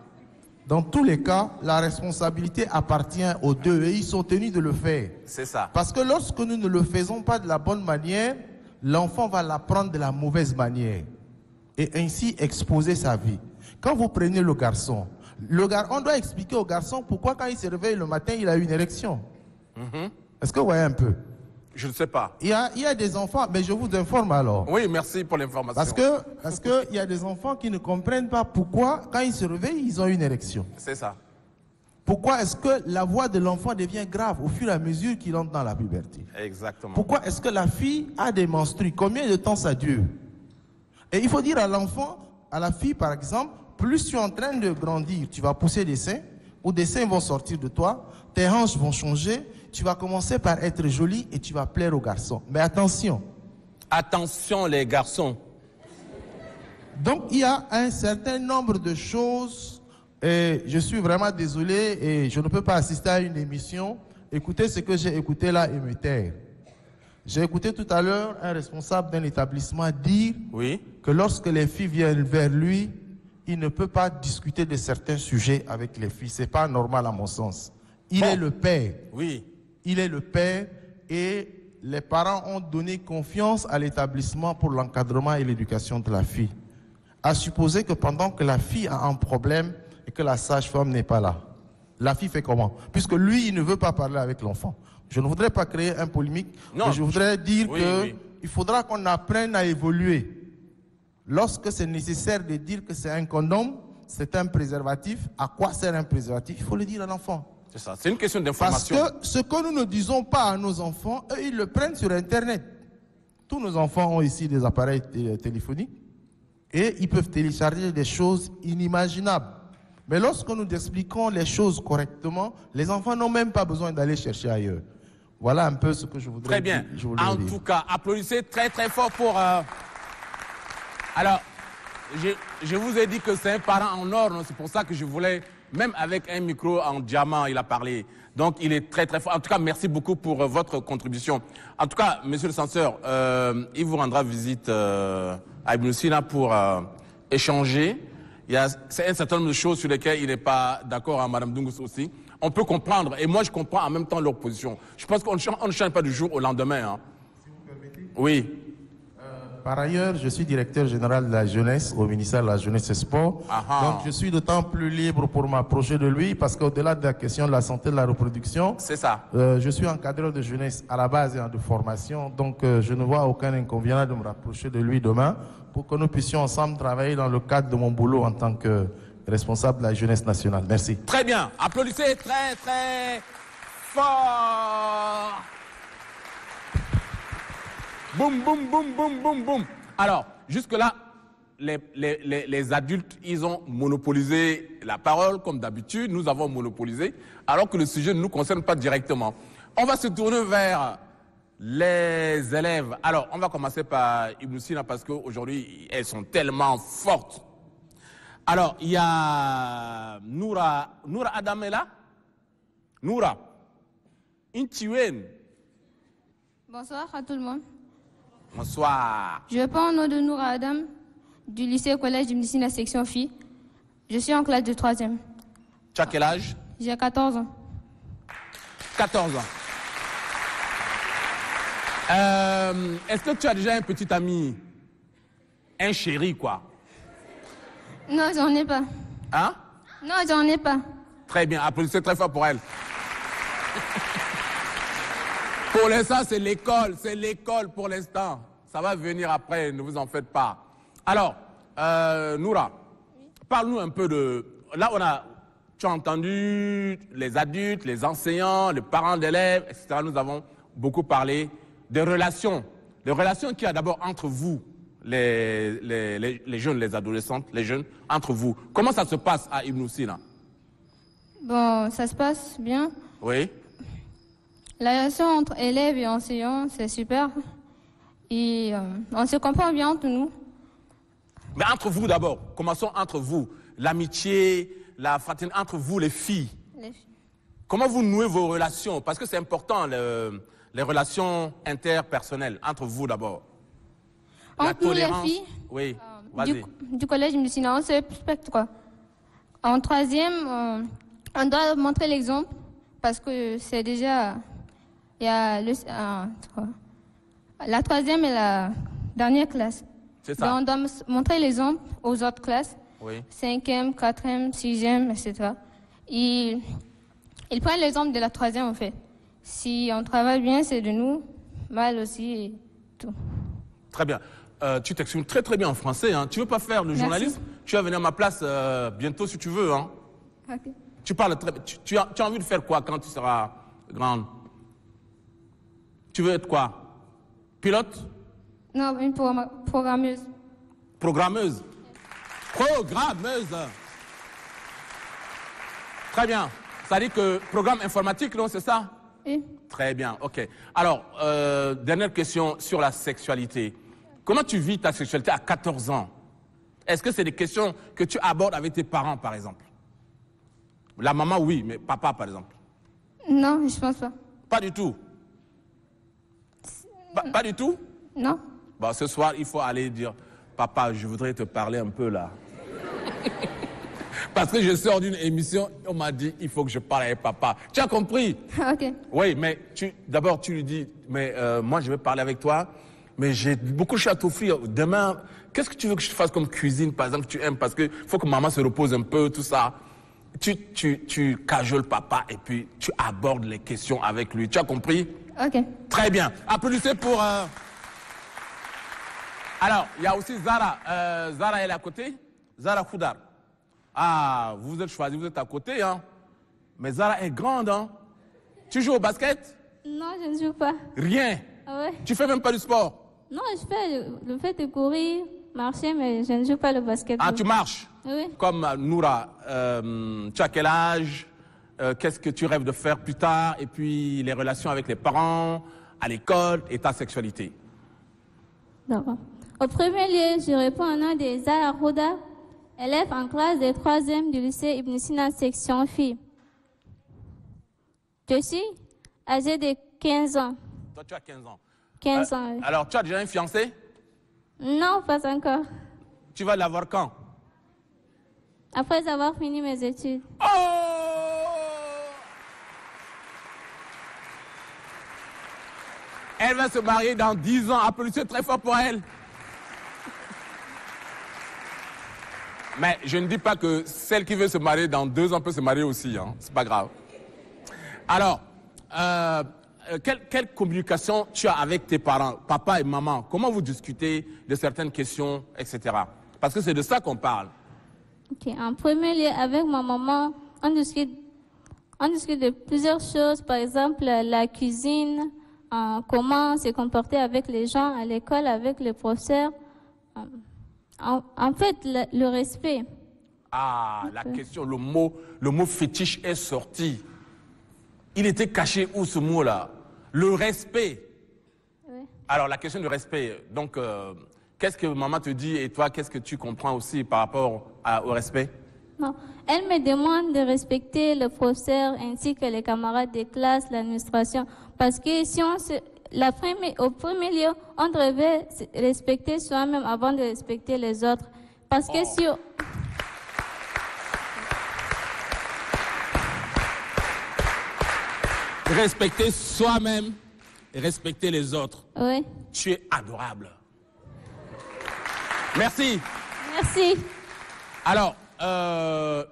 Dans tous les cas, la responsabilité appartient aux deux et ils sont tenus de le faire. C'est ça. Parce que lorsque nous ne le faisons pas de la bonne manière, l'enfant va l'apprendre de la mauvaise manière et ainsi exposer sa vie. Quand vous prenez le garçon, on doit expliquer au garçon pourquoi quand il se réveille le matin, il a une érection. Est-ce que vous voyez un peu? Je ne sais pas. Il y a des enfants, mais je vous informe alors. Oui, merci pour l'information. Parce que il y a des enfants qui ne comprennent pas pourquoi, quand ils se réveillent, ils ont une érection. C'est ça. Pourquoi est-ce que la voix de l'enfant devient grave au fur et à mesure qu'il entre dans la puberté? Exactement. Pourquoi est-ce que la fille a des menstrues? Combien de temps ça dure? Et il faut dire à l'enfant, à la fille par exemple, plus tu es en train de grandir, tu vas pousser des seins, ou des seins vont sortir de toi, tes hanches vont changer, tu vas commencer par être jolie et tu vas plaire aux garçons. Mais attention. Attention les garçons. Donc il y a un certain nombre de choses, et je suis vraiment désolé et je ne peux pas assister à une émission, écouter ce que j'ai écouté là et me taire. J'ai écouté tout à l'heure un responsable d'un établissement dire que lorsque les filles viennent vers lui, il ne peut pas discuter de certains sujets avec les filles. Ce n'est pas normal à mon sens. Il est le père. Oui. Il est le père et les parents ont donné confiance à l'établissement pour l'encadrement et l'éducation de la fille. À supposer que pendant que la fille a un problème et que la sage-femme n'est pas là, la fille fait comment? Puisque lui, il ne veut pas parler avec l'enfant. Je ne voudrais pas créer un polémique, mais je voudrais dire qu'il faudra qu'on apprenne à évoluer. Lorsque c'est nécessaire de dire que c'est un condom, c'est un préservatif, à quoi sert un préservatif? Il faut le dire à l'enfant. C'est ça, c'est une question d'information. Parce que ce que nous ne disons pas à nos enfants, eux, ils le prennent sur Internet. Tous nos enfants ont ici des appareils téléphoniques et ils peuvent télécharger des choses inimaginables. Mais lorsque nous expliquons les choses correctement, les enfants n'ont même pas besoin d'aller chercher ailleurs. Voilà un peu ce que je voudrais dire. Très bien. En tout cas, applaudissez très très fort pour... Alors, je vous ai dit que c'est un parent en or, c'est pour ça que je voulais, même avec un micro en diamant, il a parlé. Donc, il est très très fort. En tout cas, merci beaucoup pour votre contribution. En tout cas, monsieur le censeur, il vous rendra visite à Ibn Sina pour échanger. C'est un certain nombre de choses sur lesquelles il n'est pas d'accord, à Mme Doungous aussi. On peut comprendre, et moi je comprends en même temps leur position. Je pense qu'on ne change pas du jour au lendemain. Hein. Si vous permettez. Oui. Par ailleurs, je suis directeur général de la jeunesse au ministère de la Jeunesse et Sport. Donc je suis d'autant plus libre pour m'approcher de lui parce qu'au-delà de la question de la santé de la reproduction, c'est ça. Je suis encadreur de jeunesse à la base et de formation. Donc je ne vois aucun inconvénient de me rapprocher de lui demain pour que nous puissions ensemble travailler dans le cadre de mon boulot en tant que responsable de la jeunesse nationale. Merci. Très bien. Applaudissez très très fort. Boum, boum, boum, boum, boum, boum. Alors, jusque-là, les adultes, ils ont monopolisé la parole, comme d'habitude. Nous avons monopolisé, alors que le sujet ne nous concerne pas directement. On va se tourner vers les élèves. Alors, on va commencer par Ibn Sina, parce qu'aujourd'hui, elles sont tellement fortes. Alors, il y a Noura Adam est là? Noura, Intuen. Bonsoir à tout le monde. Bonsoir. Je parle au nom de Noura Adam, du lycée collège de médecine à section filles. Je suis en classe de 3e. Tu as quel âge? J'ai 14 ans. 14 ans. Est-ce que tu as déjà un petit ami? Un chéri, quoi? Non, j'en ai pas. Hein? Non, j'en ai pas. Très bien, applaudissez très fort pour elle. Pour l'instant, c'est l'école pour l'instant. Ça va venir après, ne vous en faites pas. Alors, Noura, parle-nous un peu de... Là, tu as entendu les adultes, les enseignants, les parents d'élèves, etc. Nous avons beaucoup parlé des relations. Les relations qu'il y a d'abord entre vous, les jeunes, les adolescentes, les jeunes, entre vous. Comment ça se passe à Ibn Sina? Bon, ça se passe bien. Oui. La relation entre élèves et enseignants, c'est super. Et on se comprend bien entre nous. Mais entre vous d'abord, commençons entre vous. L'amitié, la fraternité, entre vous les filles. Comment vous nouez vos relations? Parce que c'est important, les relations interpersonnelles, entre vous d'abord. Entre nous les filles, oui, vas-y. Du collège Messina, on se respecte quoi. En 3e, on doit montrer l'exemple parce que c'est déjà... Il y a la 3e et la dernière classe. C'est ça. Donc on doit montrer l'exemple aux autres classes. Oui. 5e, 4e, 6e, etc. Ils prennent l'exemple de la 3e en fait. Si on travaille bien, c'est de nous. Mal aussi et tout. Très bien. Tu t'exprimes très très bien en français. Hein. Tu veux pas faire le journalisme? Tu vas venir à ma place bientôt si tu veux. Hein. Okay. Tu parles très bien. Tu as envie de faire quoi quand tu seras grande? Tu veux être quoi? Pilote? Non, une programmeuse. Programmeuse? Programmeuse. Très bien. Ça dit que programme informatique, non, c'est ça? Oui. Très bien, ok. Alors, dernière question sur la sexualité. Comment tu vis ta sexualité à 14 ans? Est-ce que c'est des questions que tu abordes avec tes parents, par exemple? La maman, oui, mais papa, par exemple? Non, je pense pas. Pas du tout? Pas du tout? Non. Bon, ce soir, il faut aller dire, papa, je voudrais te parler un peu là. Parce que je sors d'une émission, on m'a dit, il faut que je parle avec papa. Tu as compris? Ok. Oui, mais d'abord, tu lui dis, mais moi, je vais parler avec toi, mais j'ai beaucoup de choses à t'offrir. Demain, qu'est-ce que tu veux que je fasse comme cuisine, par exemple, que tu aimes? Parce qu'il faut que maman se repose un peu, tout ça. Tu cajoles papa et puis tu abordes les questions avec lui. Tu as compris? Ok. Très bien. Applaudissez pour... Alors, il y a aussi Zara. Zara, elle est à côté. Zara Khoudar. Ah, vous êtes choisi, vous êtes à côté, hein. Mais Zara est grande, hein. Tu joues au basket? Non, je ne joue pas. Rien? Ah ouais. Tu fais même pas du sport? Non, je fais le fait de courir, marcher, mais je ne joue pas le basket. Ah, tu marches? Oui. Comme Noura, tu as quel âge? Qu'est-ce que tu rêves de faire plus tard? Et puis les relations avec les parents, à l'école et ta sexualité. D'accord. Au premier lieu, je réponds au nom de Zara Khoudar, élève en classe de 3e du lycée Ibn Sina section filles. Je suis âgée de 15 ans. Toi, tu as 15 ans. 15 ans, oui. Alors, tu as déjà un fiancé? Non, pas encore. Tu vas l'avoir quand? Après avoir fini mes études. Oh! Elle va se marier dans 10 ans. Applaudissez très fort pour elle. Mais je ne dis pas que celle qui veut se marier dans 2 ans peut se marier aussi. Hein. C'est pas grave. Alors, quelle communication tu as avec tes parents, papa et maman? Comment vous discutez de certaines questions, etc. Parce que c'est de ça qu'on parle. Ok. En premier lieu, avec ma maman, on discute de plusieurs choses. Par exemple, la cuisine, comment se comporter avec les gens à l'école, avec les professeurs. En fait, le respect. Ah, la question, le mot fétiche est sorti. Il était caché où ce mot-là? Le respect. Oui. Alors, la question du respect, donc, qu'est-ce que maman te dit et toi, qu'est-ce que tu comprends aussi par rapport au respect? Non. Elle me demande de respecter le professeur ainsi que les camarades de classe, l'administration. Parce que si on se... au premier lieu, on devait respecter soi-même avant de respecter les autres. Parce que si... Respecter soi-même et respecter les autres. Oui. Tu es adorable. Merci. Merci. Alors,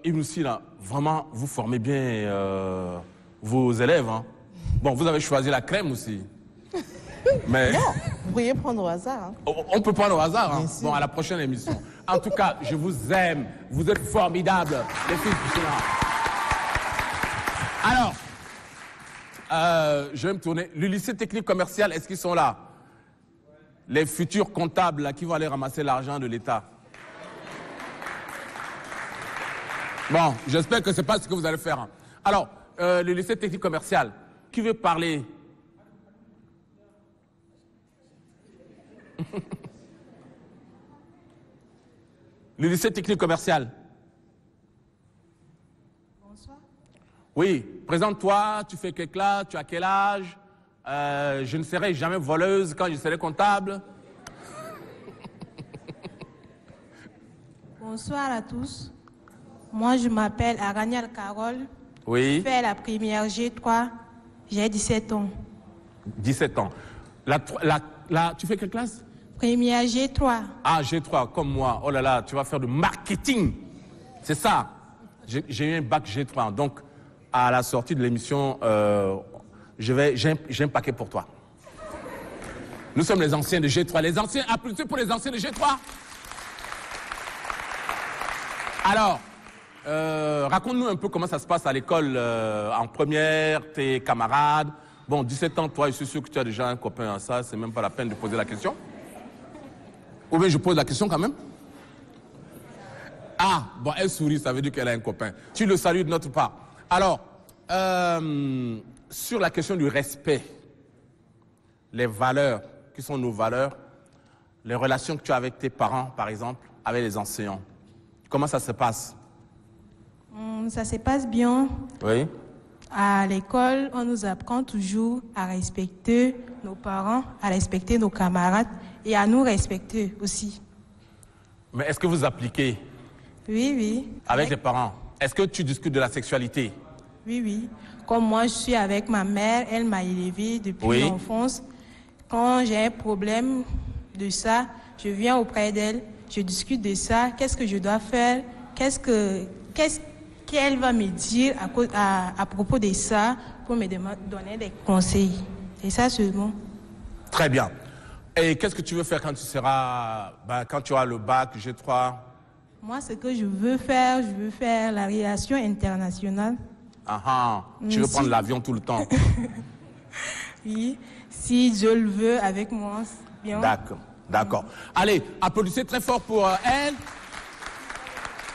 Ibnoussi, là, vraiment, vous formez bien vos élèves. Hein. Bon, vous avez choisi la crème aussi. Mais... Non, vous pourriez prendre au hasard. Hein. On peut prendre au hasard. Hein. Bon, à la prochaine émission. En tout cas, je vous aime. Vous êtes formidables, les filles qui sont là. Alors, je vais me tourner. Le lycée technique commercial, est-ce qu'ils sont là? Les futurs comptables là, qui vont aller ramasser l'argent de l'État. Bon, j'espère que ce n'est pas ce que vous allez faire. Hein. Alors, le lycée technique commercial, qui veut parler? Le lycée technique commercial. Bonsoir. Oui, présente-toi, tu fais quelle classe, tu as quel âge? Je ne serai jamais voleuse quand je serai comptable. Bonsoir à tous. Moi, je m'appelle Araniel Carole. Oui. Je fais la première G3. J'ai 17 ans. 17 ans. Tu fais quelle classe? Première G3. Ah, G3, comme moi. Oh là là, tu vas faire du marketing. C'est ça. J'ai eu un bac G3. Donc, à la sortie de l'émission, j'ai un paquet pour toi. Nous sommes les anciens de G3. Les anciens, applaudissez pour les anciens de G3. Alors, raconte-nous un peu comment ça se passe à l'école en première, tes camarades. Bon, 17 ans, toi, je suis sûr que tu as déjà un copain à ça, c'est même pas la peine de poser la question. Ou bien je pose la question quand même. Ah, bon, elle sourit, ça veut dire qu'elle a un copain. Tu le salues de notre part. Alors, sur la question du respect, les valeurs, qui sont nos valeurs, les relations que tu as avec tes parents, par exemple, avec les enseignants, comment ça se passe? Ça se passe bien. Oui. À l'école, on nous apprend toujours à respecter nos parents, à respecter nos camarades et à nous respecter aussi. Mais est-ce que vous appliquez? Oui, oui. Avec les parents? Est-ce que tu discutes de la sexualité? Oui, oui. Comme moi, je suis avec ma mère, elle m'a élevée depuis l'enfance. Quand j'ai un problème de ça, je viens auprès d'elle, je discute de ça, qu'est-ce que je dois faire, qu'est-ce qu'elle va me dire à propos de ça pour me donner des conseils. Et ça seulement. Très bien. Et qu'est-ce que tu veux faire quand tu seras, quand tu auras le bac G3? Moi, ce que je veux faire la relation internationale. Ah ah, tu veux prendre l'avion tout le temps? Oui, si Dieu le veut avec moi, c'est bien. D'accord, d'accord. Allez, applaudissez très fort pour elle.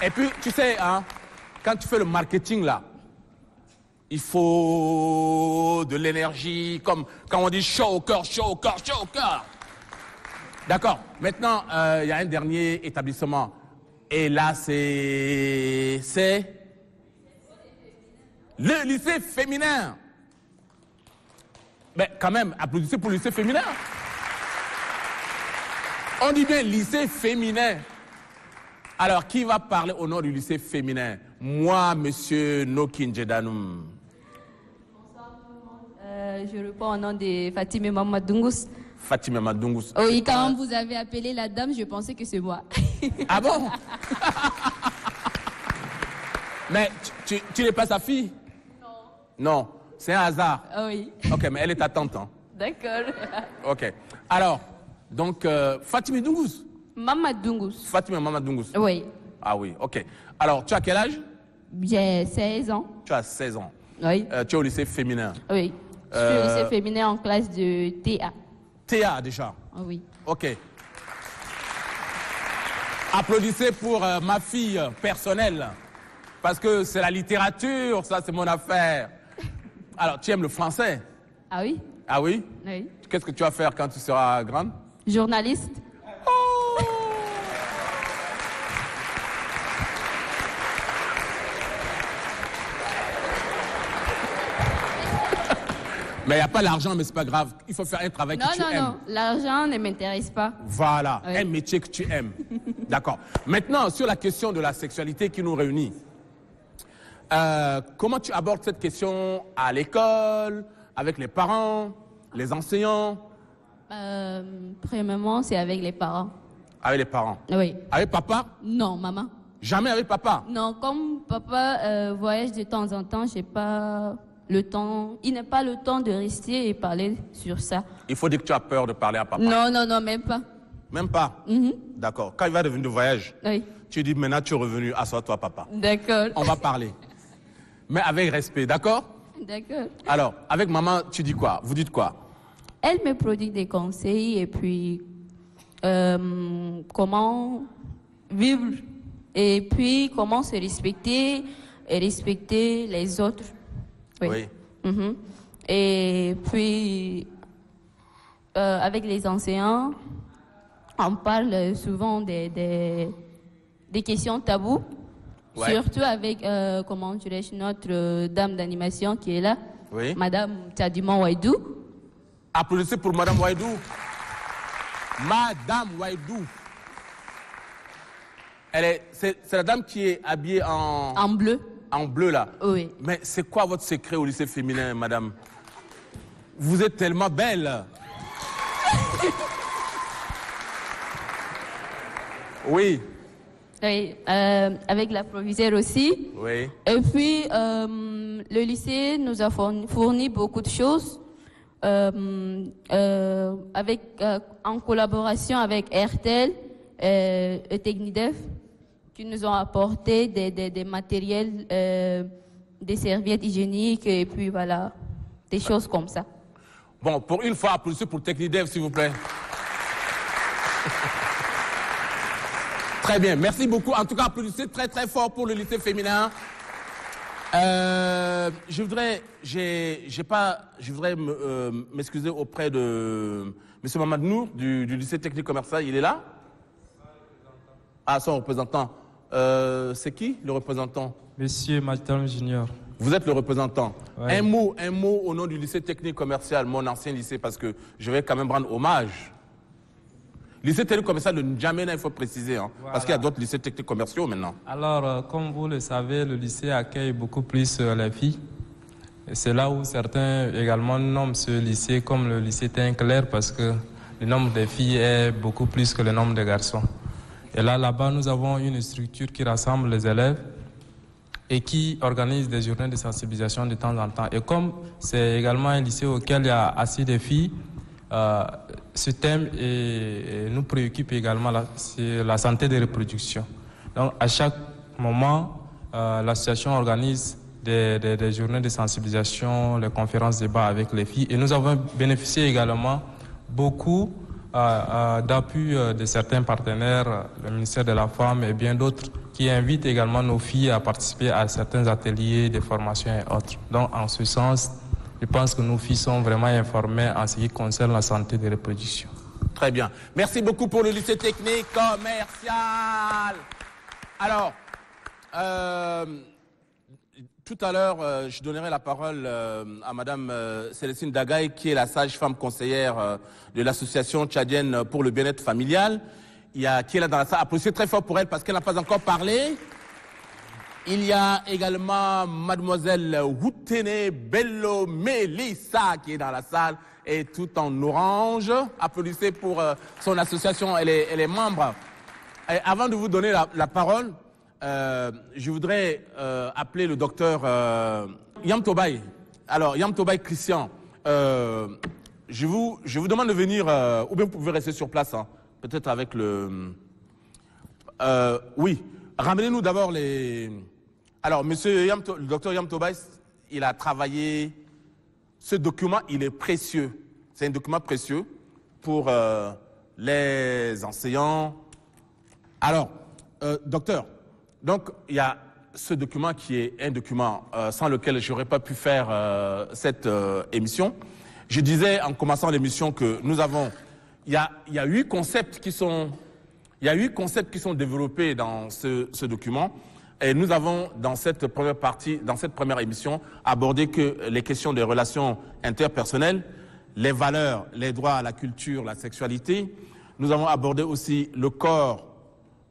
Et puis, tu sais, hein, quand tu fais le marketing là, il faut de l'énergie, comme quand on dit chaud au cœur, chaud au cœur, chaud au cœur. D'accord. Maintenant, il y a un dernier établissement. Et là, c'est le lycée féminin. Mais quand même, applaudissez pour le lycée féminin. On dit bien lycée féminin. Alors, qui va parler au nom du lycée féminin? Moi, monsieur Nokinjedanoum. Bonsoir tout le monde. Je réponds au nom de Fatime Mamadungus. Fatime Mamadungus. Oui, quand vous avez appelé la dame, je pensais que c'est moi. Ah bon? Mais tu n'es pas sa fille? Non. Non, c'est un hasard. Ah oui. Ok, mais elle est ta tante. Hein? D'accord. Ok. Alors, donc, Fatime Dungus? Mamadungus. Fatime Mamadungus? Oui. Ah oui, ok. Alors, tu as quel âge? J'ai 16 ans. Tu as 16 ans. Oui. Tu es au lycée féminin? Oui. Je suis au lycée féminin en classe de TA. TA déjà? Oui. Ok. Applaudissez pour ma fille personnelle. Parce que c'est la littérature, ça c'est mon affaire. Alors, tu aimes le français? Ah oui? Ah oui? Oui. Qu'est-ce que tu vas faire quand tu seras grande? Journaliste. Mais il n'y a pas l'argent, mais c'est pas grave. Il faut faire un travail que tu aimes. Non, l'argent ne m'intéresse pas. Voilà, Oui. un métier que tu aimes. D'accord. Maintenant, sur la question de la sexualité qui nous réunit, comment tu abordes cette question à l'école, avec les parents, les enseignants? Premièrement, c'est avec les parents. Avec les parents? Oui. Avec papa? Non, maman. Jamais avec papa? Non, comme papa voyage de temps en temps, j'ai pas le temps. Il n'a pas le temps de rester et parler sur ça. Il faut dire que tu as peur de parler à papa? Non, même pas. Même pas? D'accord. Quand il va revenir de voyage, oui. Tu dis maintenant tu es revenu, assois-toi papa. D'accord. On va parler. Mais avec respect, d'accord? D'accord. Alors, avec maman, tu dis quoi? Vous dites quoi? Elle me produit des conseils et puis comment vivre et puis comment se respecter et respecter les autres. Oui. Et puis avec les enseignants, on parle souvent des questions taboues. Ouais. Surtout avec, comment dirais-je, notre dame d'animation qui est là, Madame Tchadima Waidou. Applaudissez pour Madame Waidou. Madame Waidou. C'est la dame qui est habillée en bleu. En bleu, là. Oui. Mais c'est quoi votre secret au lycée féminin, madame? Vous êtes tellement belle. Oui. Oui, avec la provisoire aussi. Oui. Et puis, le lycée nous a fourni beaucoup de choses en collaboration avec RTL et Technidef, qui nous ont apporté des matériels, des serviettes hygiéniques et puis voilà, des choses comme ça. Bon, pour une fois, applaudissez pour Technidef, s'il vous plaît. Très bien, merci beaucoup. En tout cas, applaudissez très très fort pour le lycée féminin. Je voudrais m'excuser auprès de M. Mamad Nour du lycée technique commercial. Il est là? Ah, son représentant. C'est qui le représentant? Monsieur Matam Junior. Vous êtes le représentant. Ouais. Un mot au nom du lycée technique commercial, mon ancien lycée, parce que je vais quand même rendre hommage. Lycée technique commercial de N'Djamena, il faut préciser, hein, voilà. Parce qu'il y a d'autres lycées techniques commerciaux maintenant. Alors, comme vous le savez, le lycée accueille beaucoup plus les filles. C'est là où certains également nomment ce lycée comme le lycée Tinclair parce que le nombre de filles est beaucoup plus que le nombre de garçons. Et là-bas, nous avons une structure qui rassemble les élèves et qui organise des journées de sensibilisation de temps en temps. Et comme c'est également un lycée auquel il y a assez de filles, ce thème nous préoccupe également, c'est la santé de reproduction. Donc à chaque moment, l'association organise des journées de sensibilisation, les conférences débats avec les filles. Et nous avons bénéficié également beaucoup d'appui de certains partenaires, le ministère de la Femme et bien d'autres, qui invitent également nos filles à participer à certains ateliers de formation et autres. Donc en ce sens, je pense que nos filles sont vraiment informées en ce qui concerne la santé de reproduction. Très bien. Merci beaucoup pour le lycée technique commercial. Alors, tout à l'heure, je donnerai la parole à Madame Célestine Dagaï, qui est la sage-femme conseillère de l'association tchadienne pour le bien-être familial, qui est là dans la salle. Applaudissez très fort pour elle parce qu'elle n'a pas encore parlé. Il y a également Mademoiselle Woutene Bello Melissa qui est dans la salle et tout en orange. Applaudissez pour son association, elle est membre. Et avant de vous donner la parole, je voudrais appeler le docteur Yam Tobaï. Alors, Yam Tobaï Christian, je vous demande de venir, ou bien vous pouvez rester sur place, hein, peut-être avec le... oui, ramenez-nous d'abord les... Alors, monsieur le docteur Yam Tobaï, il a travaillé... Ce document, il est précieux. C'est un document précieux pour les enseignants. Alors, docteur, donc il y a ce document qui est un document sans lequel je n'aurais pas pu faire cette émission. Je disais en commençant l'émission que nous avons... Il y a 8 concepts qui sont développés dans ce document. Et nous avons, dans cette première partie, dans cette première émission, abordé que les questions des relations interpersonnelles, les valeurs, les droits à la culture, la sexualité. Nous avons abordé aussi le corps,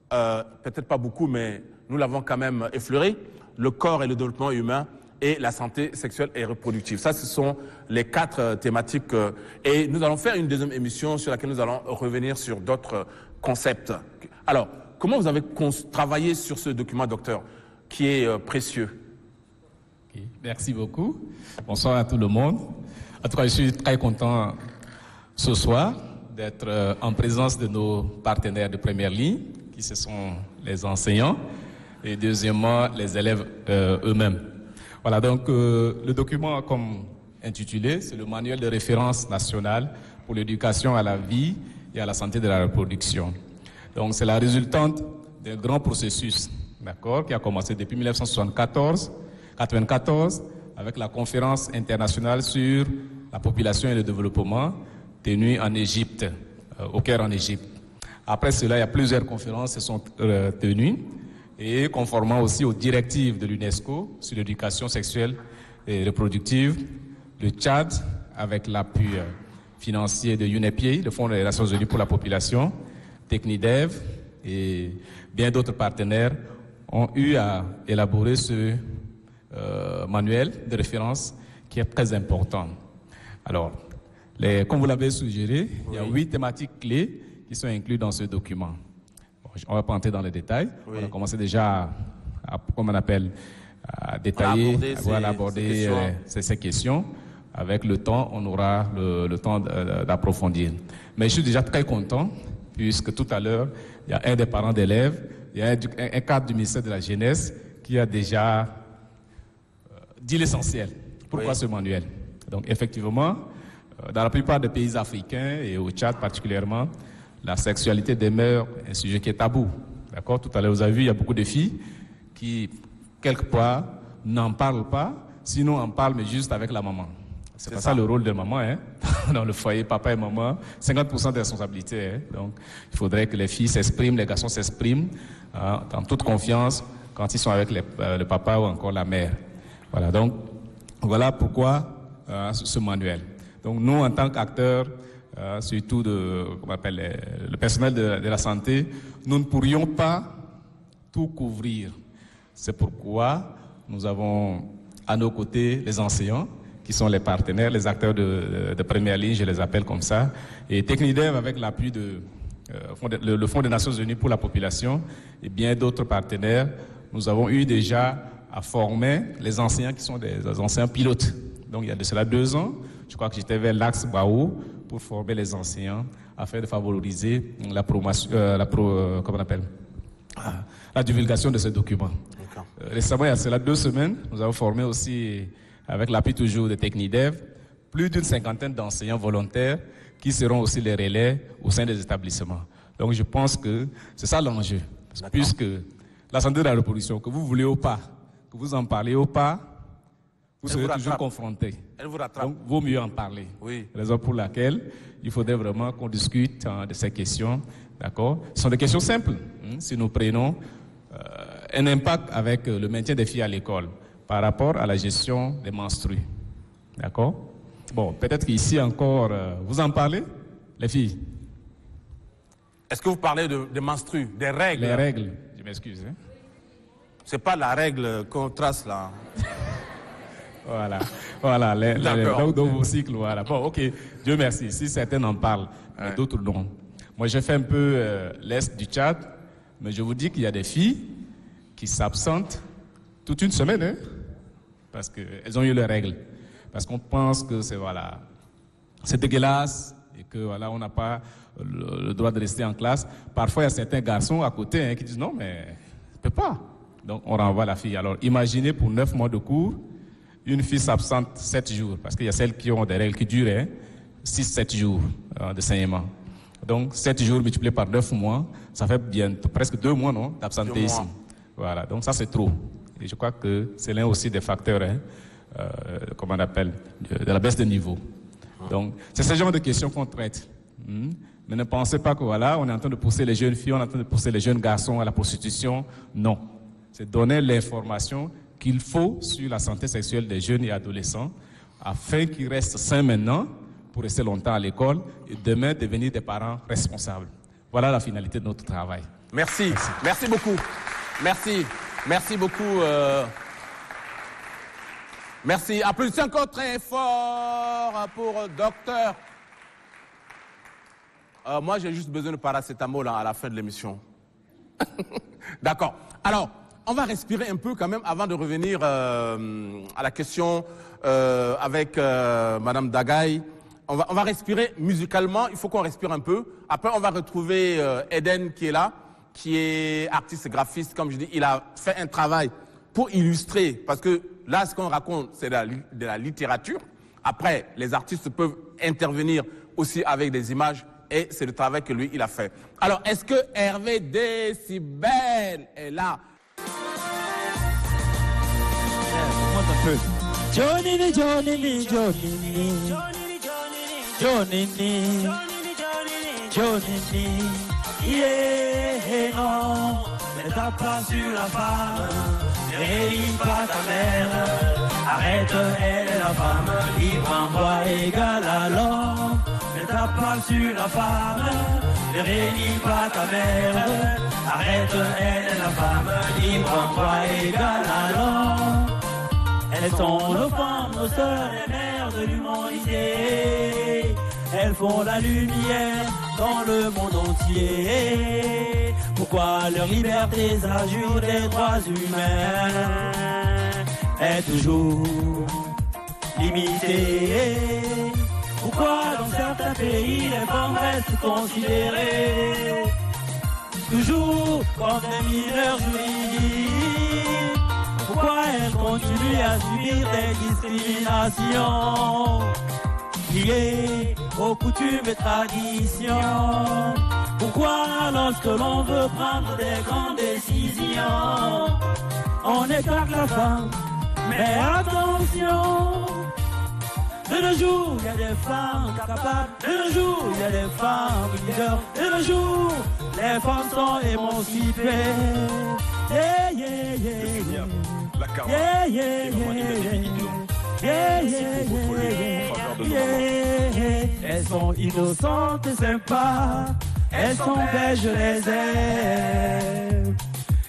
peut-être pas beaucoup, mais nous l'avons quand même effleuré, le corps et le développement humain et la santé sexuelle et reproductive. Ça, ce sont les 4 thématiques. Et nous allons faire une deuxième émission sur laquelle nous allons revenir sur d'autres concepts. Alors, comment vous avez travaillé sur ce document, docteur, qui est précieux? Okay. Merci beaucoup. Bonsoir à tout le monde. En tout cas, je suis très content ce soir d'être en présence de nos partenaires de première ligne, qui ce sont les enseignants, et deuxièmement, les élèves eux-mêmes. Voilà, donc le document, comme intitulé, c'est le manuel de référence nationale pour l'éducation à la vie et à la santé de la reproduction. Donc, c'est la résultante d'un grand processus, d'accord, qui a commencé depuis 1994, avec la conférence internationale sur la population et le développement tenue en Égypte, au Caire en Égypte. Après cela, il y a plusieurs conférences qui sont tenues et conformément aussi aux directives de l'UNESCO sur l'éducation sexuelle et reproductive, le Tchad, avec l'appui financier de UNEPI, le Fonds des Nations Unies pour la population, Technidev et bien d'autres partenaires ont eu à élaborer ce manuel de référence qui est très important. Alors, comme vous l'avez suggéré, il y a 8 thématiques clés qui sont incluses dans ce document. Bon, on ne va pas entrer dans les détails. Oui. On a commencé déjà comme on appelle, à détailler, à aborder ces questions. Avec le temps, on aura le temps d'approfondir. Mais je suis déjà très content, puisque tout à l'heure, il y a un des parents d'élèves, il y a un cadre du ministère de la Jeunesse qui a déjà dit l'essentiel. Pourquoi ce manuel? Donc, effectivement, dans la plupart des pays africains et au Tchad particulièrement, la sexualité demeure un sujet qui est tabou. D'accord? Tout à l'heure, vous avez vu, il y a beaucoup de filles qui, quelque part, n'en parlent pas, sinon en parlent, mais juste avec la maman. C'est pas ça le rôle de maman, hein? Dans le foyer, papa et maman, 50% de responsabilité. Hein? Donc, il faudrait que les filles s'expriment, les garçons s'expriment, en toute confiance, quand ils sont avec le papa ou encore la mère. Voilà, donc, voilà pourquoi ce manuel. Donc, nous, en tant qu'acteurs, surtout le personnel de la santé, nous ne pourrions pas tout couvrir. C'est pourquoi nous avons à nos côtés les enseignants, qui sont les partenaires, les acteurs de première ligne, je les appelle comme ça, et Technidev avec l'appui le Fonds des Nations Unies pour la population et bien d'autres partenaires. Nous avons eu déjà à former les enseignants qui sont des enseignants pilotes. Donc il y a de cela 2 ans, je crois que j'étais vers l'Axe Baou pour former les enseignants afin de favoriser la promotion, la divulgation de ce document. Récemment, il y a cela 2 semaines, nous avons formé aussi, avec l'appui toujours de Technidev, plus d'une 50aine d'enseignants volontaires qui seront aussi les relais au sein des établissements. Donc je pense que c'est ça l'enjeu. Puisque la santé de la reproduction, que vous voulez ou pas, que vous en parlez ou pas, vous serez toujours confrontés. Elle vous rattrape. Donc, vaut mieux en parler. Oui. Raison pour laquelle il faudrait vraiment qu'on discute de ces questions. D'accord? Ce sont des questions simples. Si nous prenons un impact avec le maintien des filles à l'école par rapport à la gestion des menstrues. D'accord? Bon, peut-être qu'ici encore, vous en parlez, les filles? Est-ce que vous parlez des menstrues, des règles? Les règles, je m'excuse. Hein? C'est pas la règle qu'on trace là. Voilà, dans vos cycles, voilà. Bon, ok, Dieu merci. Si certains en parlent, d'autres non. Moi, j'ai fait un peu l'Est du Tchad, mais je vous dis qu'il y a des filles qui s'absentent toute une semaine, hein, parce qu'elles ont eu leurs règles. Parce qu'on pense que c'est dégueulasse et que voilà, on n'a pas le droit de rester en classe. Parfois, il y a certains garçons à côté qui disent non, mais je ne peux pas. Donc, on renvoie la fille. Alors, imaginez pour 9 mois de cours, une fille s'absente 7 jours, parce qu'il y a celles qui ont des règles qui durent 6-7 jours de saignement. Donc, 7 jours multipliés par 9 mois, ça fait presque 2 mois, non, d'absentéisme. Voilà, donc ça c'est trop. Et je crois que c'est l'un aussi des facteurs, comment on appelle, de la baisse de niveau. Donc, c'est ce genre de questions qu'on traite. Mais ne pensez pas que voilà, on est en train de pousser les jeunes filles, on est en train de pousser les jeunes garçons à la prostitution. Non. c'est donner l'information qu'il faut sur la santé sexuelle des jeunes et adolescents afin qu'ils restent sains maintenant pour rester longtemps à l'école et demain devenir des parents responsables. Voilà la finalité de notre travail. Merci. Merci beaucoup. Merci. Merci beaucoup. Merci. Applaudissez encore très fort pour docteur. Moi, j'ai juste besoin de paracétamol à la fin de l'émission. D'accord. Alors, on va respirer un peu quand même avant de revenir à la question avec Madame Dagaï. On va respirer musicalement, il faut qu'on respire un peu. Après, on va retrouver Eden qui est là, qui est artiste graphiste. Comme je dis, il a fait un travail pour illustrer, parce que là, ce qu'on raconte, c'est de la littérature. Après, les artistes peuvent intervenir aussi avec des images, et c'est le travail que lui, il a fait. Alors, est-ce que Hervé Décibel est là? Johnny, Johnny, Johnny, Johnny, Johnny, yeah, non, ne tape pas sur la femme, ne réunit pas ta mère, arrête, elle est la femme, libre en droit égal à l'homme, ne tape pas sur la femme, ne réunit pas ta mère, arrête, elle est la femme, libre en droit égal à l'homme. Elles sont nos femmes, nos sœurs, les mères de l'humanité. Elles font la lumière dans le monde entier. Pourquoi leur liberté s'ajoute des droits humains est toujours limitée? Pourquoi dans certains pays les femmes restent considérées toujours comme des mineurs juridiques? Pourquoi elles continuent à subir des discriminations liées aux coutumes et traditions? Pourquoi lorsque l'on veut prendre des grandes décisions, on écarte la femme? Mais attention, de nos jours il y a des femmes capables, de nos jours il y a des femmes leaders, de nos jours les femmes sont émancipées. Yeah, yeah, yeah, yeah. Yeah, yeah, yeah, yeah, yeah. Elles sont innocentes et sympas, elles sont belles, je les aime.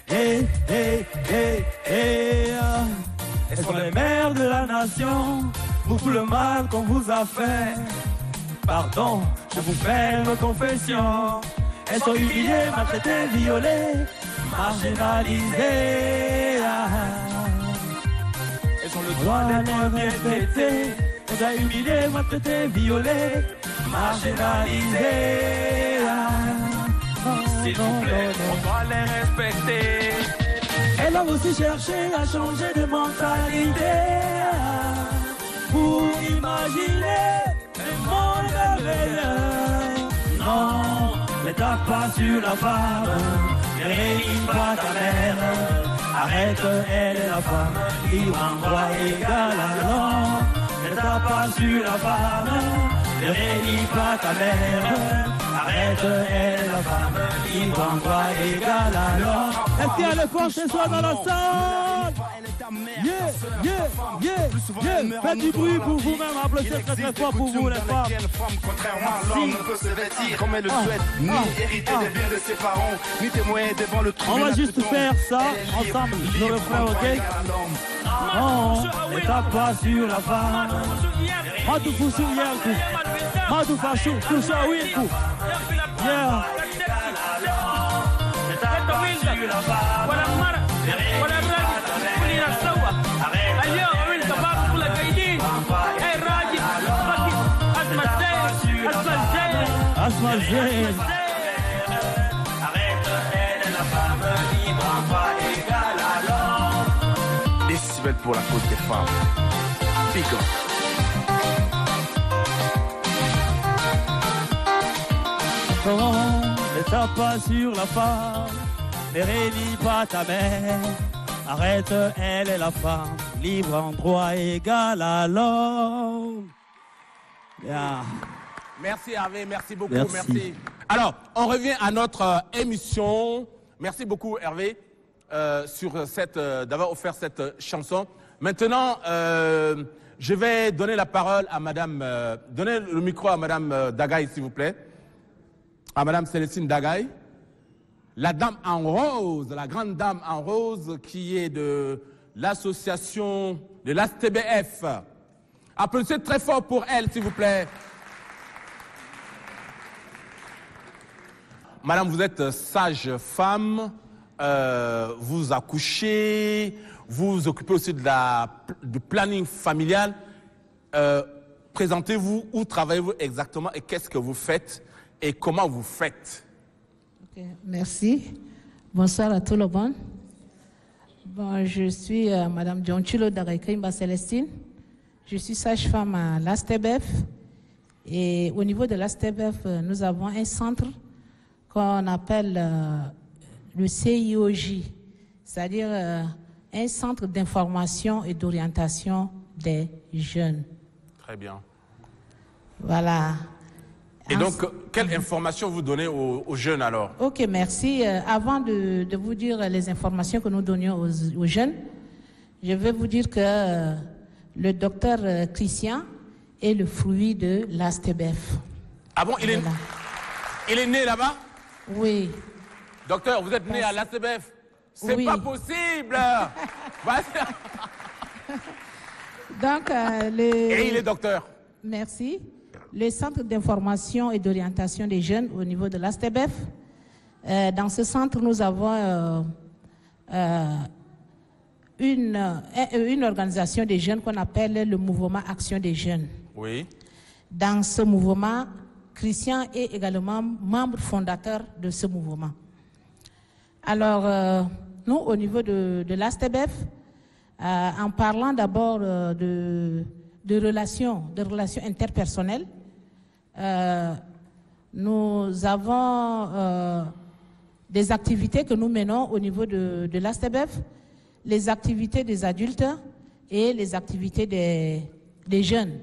Hey, hey, hey, hey. Elles sont les mères de la nation, pour tout le mal qu'on vous a fait. Pardon, je vous fais une confession. Elles sont humiliées, maltraitées, violées, marginalisées. Elles ont le droit d'être bien traitées. Elles sont humiliées, maltraitées, violées, marginalisées. S'il vous plaît, on doit les respecter. Elles doivent aussi chercher à changer de mentalité pour imaginer un monde merveilleux. Non, ne tape pas sur la femme, ne réunit pas ta mère. Arrête, elle est la femme, libre en droit égal à l'homme. Ne tape pas sur la femme, ne réunit pas ta mère. Arrête, elle est la femme, libre en droit égal à l'homme. Est-ce qu'il y a le fort ce soir dans la salle? Yeah, yeah, yeah, yeah. Faites du bruit pour vous-même, applaudissez très très fort pour vous les femmes. Contrairement à l'homme, ne peut se vêtir comme elle le souhaite, ni hériter des biens de ses parents, ni témoigner devant le tribunal. On va juste faire ça ensemble, je le ferai, ok? Oh, ne tape pas sur la femme. Matu fusu yanku, matu fashu, tusha winku. Yeah. Ne tape pas sur la femme. Asma Zayn. Arrête, elle est la femme libre en droit égal à l'homme. Décibel pour la cause des femmes. Big up. Ne tape pas sur la femme, ne réunis pas ta mère. Arrête, elle est la femme, libre en droit égal à l'homme. Yeah. Merci Hervé, merci beaucoup, merci. Alors, on revient à notre émission. Merci beaucoup Hervé. d'avoir offert cette chanson. Maintenant, je vais donner la parole à Madame, donner le micro à Madame Dagaï, s'il vous plaît, à Madame Célestine Dagaï, la dame en rose, la grande dame en rose qui est de l'association de l'ASTBF. Applaudissez très fort pour elle, s'il vous plaît. Madame, vous êtes sage-femme, vous accouchez, vous vous occupez aussi du planning familial. Présentez-vous, où travaillez-vous exactement et qu'est-ce que vous faites et comment vous faites? Okay, merci. Bonsoir à tout le monde. Bon, je suis Madame Dionchulo Dagaïkaimba Célestine. Je suis sage-femme à l'ASTBF. Et au niveau de l'ASTBF, nous avons un centre qu'on appelle le CIOJ, c'est-à-dire un centre d'information et d'orientation des jeunes. Très bien. Voilà. Et donc, quelle information vous donnez aux jeunes alors? Ok, merci. Avant de vous dire les informations que nous donnions aux jeunes, je vais vous dire que le docteur Christian est le fruit de l'ASTBF. Ah bon, il est né là-bas? Oui. Docteur, vous êtes né à l'ASTBF? C'est oui. Pas possible. Donc, Et il est docteur. Merci. Le centre d'information et d'orientation des jeunes au niveau de l'ASTBF. Dans ce centre, nous avons une organisation des jeunes qu'on appelle le mouvement Action des jeunes. Oui. Dans ce mouvement, Christian est également membre fondateur de ce mouvement. Alors, nous, au niveau de l'ASTBF, en parlant d'abord de relations interpersonnelles, nous avons des activités que nous menons au niveau de l'ASTBF, les activités des adultes et les activités des jeunes.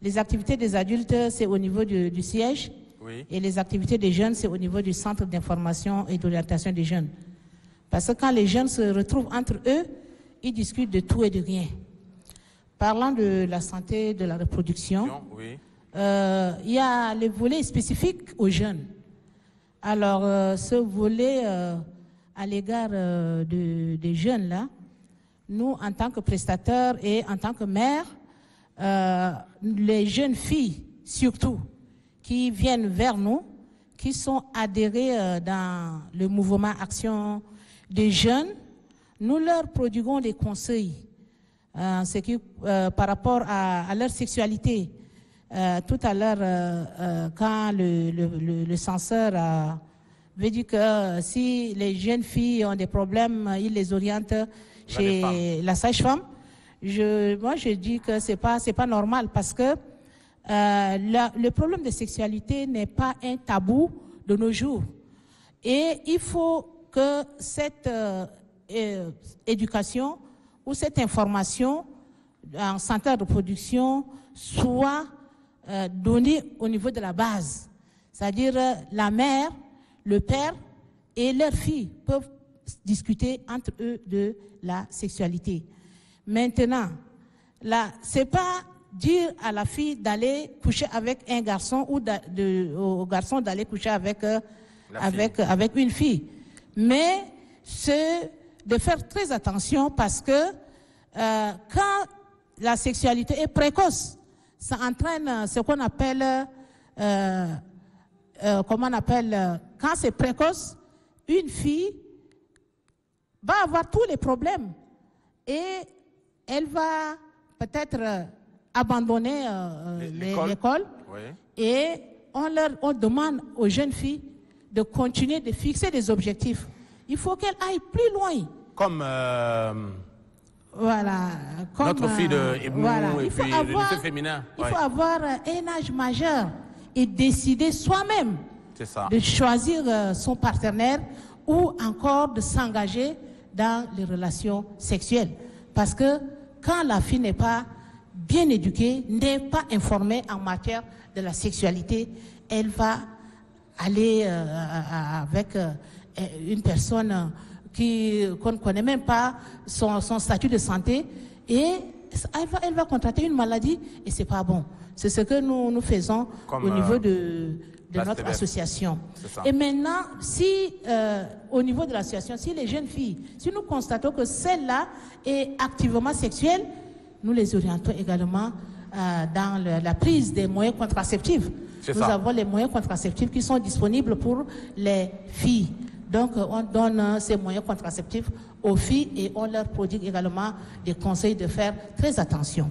Les activités des adultes, c'est au niveau du siège, oui. Et les activités des jeunes, c'est au niveau du centre d'information et d'orientation des jeunes. Parce que quand les jeunes se retrouvent entre eux, ils discutent de tout et de rien. Parlant de la santé de la reproduction, oui. Il y a le volet spécifique aux jeunes. Alors, ce volet à l'égard des jeunes, là, nous, en tant que prestataires et en tant que mères, les jeunes filles, surtout, qui viennent vers nous, qui sont adhérées dans le mouvement Action des jeunes, nous leur prodiguons des conseils par rapport à leur sexualité. Tout à l'heure, quand le censeur veut dire que si les jeunes filles ont des problèmes, il les oriente chez la sage-femme. Moi, je dis que c'est pas normal parce que le problème de sexualité n'est pas un tabou de nos jours. Et il faut que cette éducation ou cette information en santé de reproduction soit donnée au niveau de la base. C'est-à-dire la mère, le père et leur fille peuvent discuter entre eux de la sexualité. Maintenant, là, c'est pas dire à la fille d'aller coucher avec un garçon ou au garçon d'aller coucher avec une fille. Mais c'est de faire très attention parce que quand la sexualité est précoce, ça entraîne ce qu'on appelle, quand c'est précoce, une fille va avoir tous les problèmes et elle va peut-être abandonner l'école. Oui. Et on demande aux jeunes filles de continuer de fixer des objectifs. Il faut qu'elles aillent plus loin. Comme voilà, comme notre fille de Ebnou et puis le lycée féminin. Il faut avoir un âge majeur et décider soi-même de choisir son partenaire ou encore de s'engager dans les relations sexuelles. Parce que quand la fille n'est pas bien éduquée, n'est pas informée en matière de la sexualité, elle va aller avec une personne qu'on ne connaît même pas son statut de santé, et elle va contracter une maladie, et c'est pas bon. C'est ce que nous faisons au niveau de notre association. Et maintenant, si au niveau de l'association, si les jeunes filles, si nous constatons que celle-là est activement sexuelle, nous les orientons également dans la prise des moyens contraceptifs. Nous avons les moyens contraceptifs qui sont disponibles pour les filles. Donc, on donne ces moyens contraceptifs aux filles et on leur prodigue également des conseils de faire très attention.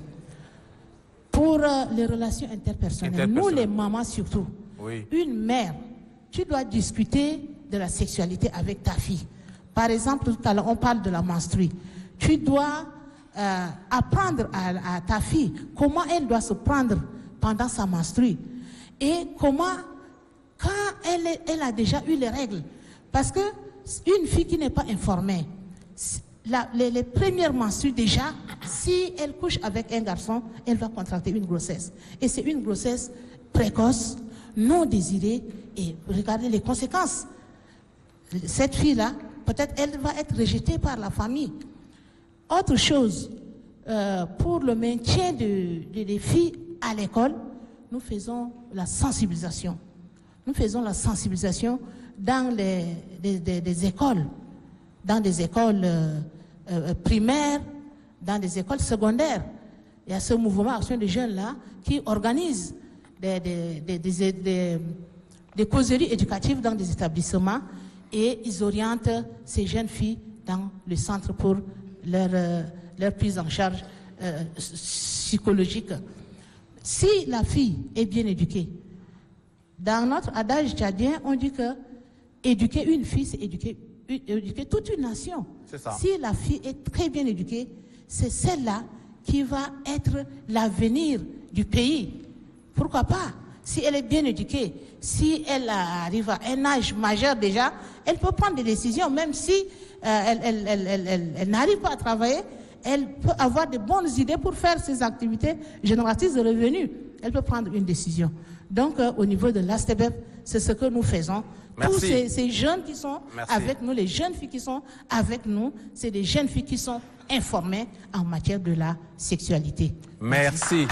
Pour les relations interpersonnelles, nous les mamans surtout, une mère, tu dois discuter de la sexualité avec ta fille. Par exemple, tout à l'heure, on parle de la menstruée. Tu dois apprendre à ta fille comment elle doit se prendre pendant sa menstruée. Et comment, quand elle a déjà eu les règles, parce que une fille qui n'est pas informée, les premières menstrues déjà, si elle couche avec un garçon, elle va contracter une grossesse. Et c'est une grossesse précoce, non désirée, et regardez les conséquences. Cette fille-là, peut-être elle va être rejetée par la famille. Autre chose, pour le maintien des filles à l'école, nous faisons la sensibilisation. Nous faisons la sensibilisation dans des écoles, dans des écoles primaires, dans des écoles secondaires. Il y a ce mouvement Action des jeunes là qui organise des causeries éducatives dans des établissements et ils orientent ces jeunes filles dans le centre pour leur prise en charge psychologique. Si la fille est bien éduquée, dans notre adage tchadien, on dit que éduquer une fille, c'est éduquer toute une nation. Si la fille est très bien éduquée, c'est celle-là qui va être l'avenir du pays. Pourquoi pas? Si elle est bien éduquée, si elle arrive à un âge majeur déjà, elle peut prendre des décisions, même si elle n'arrive pas à travailler, elle peut avoir de bonnes idées pour faire ses activités génératrices de revenus. Elle peut prendre une décision. Donc, au niveau de l'ASTEBEF, c'est ce que nous faisons. Tous ces jeunes qui sont avec nous, les jeunes filles qui sont avec nous, c'est des jeunes filles qui sont informées en matière de la sexualité. Merci.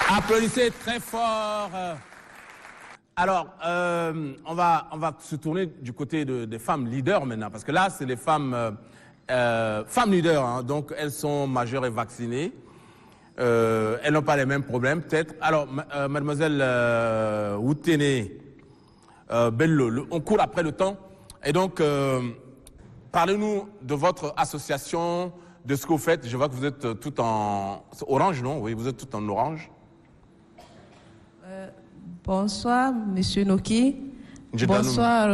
Applaudissez très fort. Alors, on va se tourner du côté des femmes leaders maintenant, parce que là, c'est les femmes leaders, hein, donc elles sont majeures et vaccinées. Elles n'ont pas les mêmes problèmes, peut-être. Alors, mademoiselle Woutene Bello, on court après le temps. Et donc, parlez-nous de votre association, de ce que vous faites. Je vois que vous êtes tout en orange, non? Oui, vous êtes tout en orange. Bonsoir, Monsieur Noki. Bonsoir,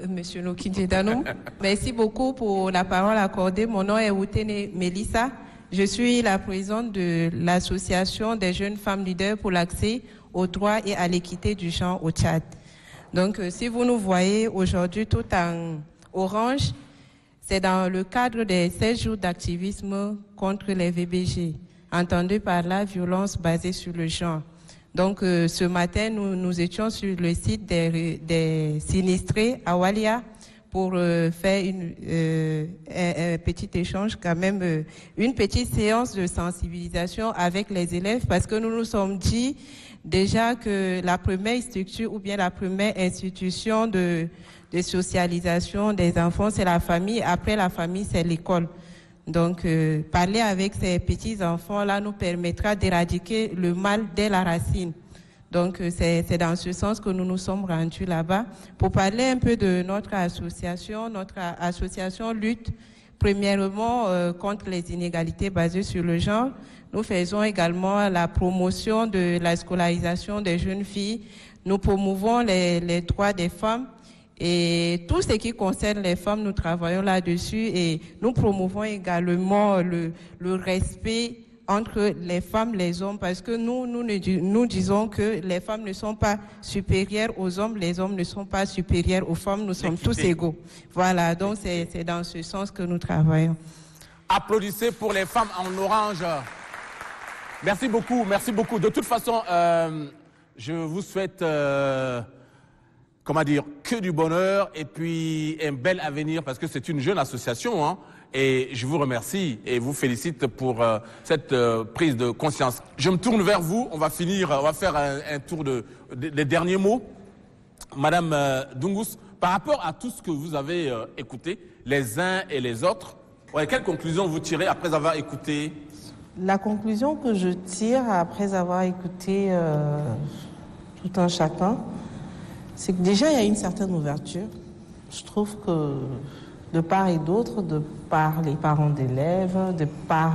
Monsieur Noki Djedanou. Merci beaucoup pour la parole accordée. Mon nom est Woutene Melissa. Je suis la présidente de l'Association des jeunes femmes leaders pour l'accès aux droits et à l'équité du genre au Tchad. Donc, si vous nous voyez aujourd'hui tout en orange, c'est dans le cadre des 16 jours d'activisme contre les VBG, entendus par la violence basée sur le genre. Donc, ce matin, nous étions sur le site des sinistrés à Walia pour faire un petit échange, quand même, une petite séance de sensibilisation avec les élèves, parce que nous nous sommes dit déjà que la première structure ou bien la première institution de socialisation des enfants, c'est la famille. Après la famille, c'est l'école. Donc, parler avec ces petits-enfants-là nous permettra d'éradiquer le mal dès la racine. Donc, c'est dans ce sens que nous nous sommes rendus là-bas pour parler un peu de notre association. Notre association lutte premièrement contre les inégalités basées sur le genre. Nous faisons également la promotion de la scolarisation des jeunes filles. Nous promouvons les droits des femmes. Et tout ce qui concerne les femmes, nous travaillons là-dessus et nous promouvons également le respect entre les femmes et les hommes, parce que nous disons que les femmes ne sont pas supérieures aux hommes, les hommes ne sont pas supérieurs aux femmes, nous sommes tous égaux. Voilà, donc c'est dans ce sens que nous travaillons. Applaudissez pour les femmes en orange. Merci beaucoup, merci beaucoup. De toute façon, je vous souhaite comment dire, que du bonheur et puis un bel avenir parce que c'est une jeune association. Hein, et je vous remercie et vous félicite pour cette prise de conscience. Je me tourne vers vous. On va faire un tour des derniers mots. Madame Dungus, par rapport à tout ce que vous avez écouté, les uns et les autres, quelle conclusion vous tirez après avoir écouté? La conclusion que je tire après avoir écouté tout un chacun, c'est que déjà il y a une certaine ouverture. Je trouve que de part et d'autre, de par les parents d'élèves, de par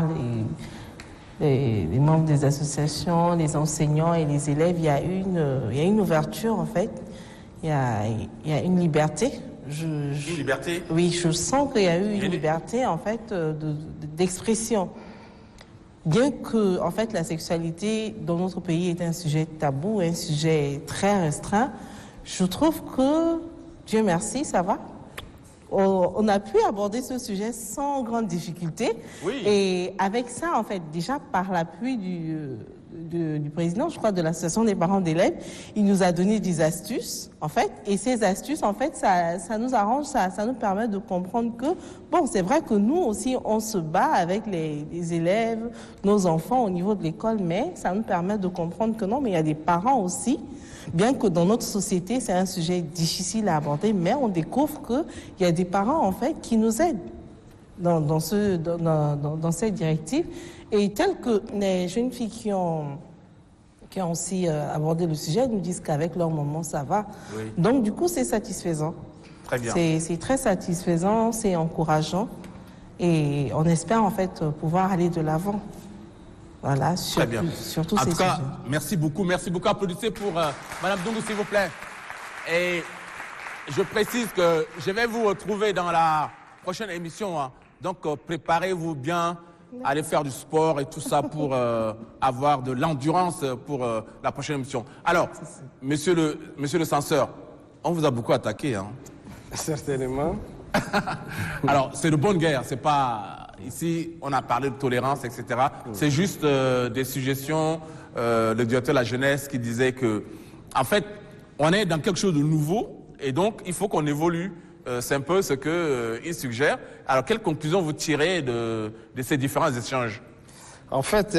les membres des associations, les enseignants et les élèves, il y a une ouverture en fait, il y a une liberté. Une liberté? Oui, je sens qu'il y a eu une liberté en fait d'expression. Bien que en fait la sexualité dans notre pays est un sujet tabou, un sujet très restreint, je trouve que, Dieu merci, ça va. On a pu aborder ce sujet sans grande difficulté. Oui. Et avec ça, en fait, déjà par l'appui du président, je crois, de l'association des parents d'élèves, il nous a donné des astuces, en fait. Et ces astuces, en fait, ça nous arrange, ça nous permet de comprendre que, bon, c'est vrai que nous aussi, on se bat avec les élèves, nos enfants au niveau de l'école, mais ça nous permet de comprendre que non, mais il y a des parents aussi. Bien que dans notre société, c'est un sujet difficile à aborder, mais on découvre qu'il y a des parents, en fait, qui nous aident dans cette directive. Et tel que les jeunes filles qui ont aussi abordé le sujet nous disent qu'avec leur maman, ça va. Oui. Donc, du coup, c'est satisfaisant. Très bien. C'est très satisfaisant, c'est encourageant. Et on espère, en fait, pouvoir aller de l'avant. Voilà, très bien. Surtout en ces tout cas, sujets. Merci beaucoup. Applaudissez pour Madame Dungus, s'il vous plaît. Et je précise que je vais vous retrouver dans la prochaine émission. Hein. Donc, préparez-vous bien, allez faire du sport et tout ça pour avoir de l'endurance pour la prochaine émission. Alors, monsieur le censeur, on vous a beaucoup attaqué. Hein. Certainement. Alors, c'est de bonne guerre, c'est pas... Ici, on a parlé de tolérance, etc. C'est juste des suggestions. Le directeur de la jeunesse qui disait que, en fait, on est dans quelque chose de nouveau et donc il faut qu'on évolue. C'est un peu ce qu'il suggère. Alors, quelle conclusion vous tirez de ces différents échanges? En fait,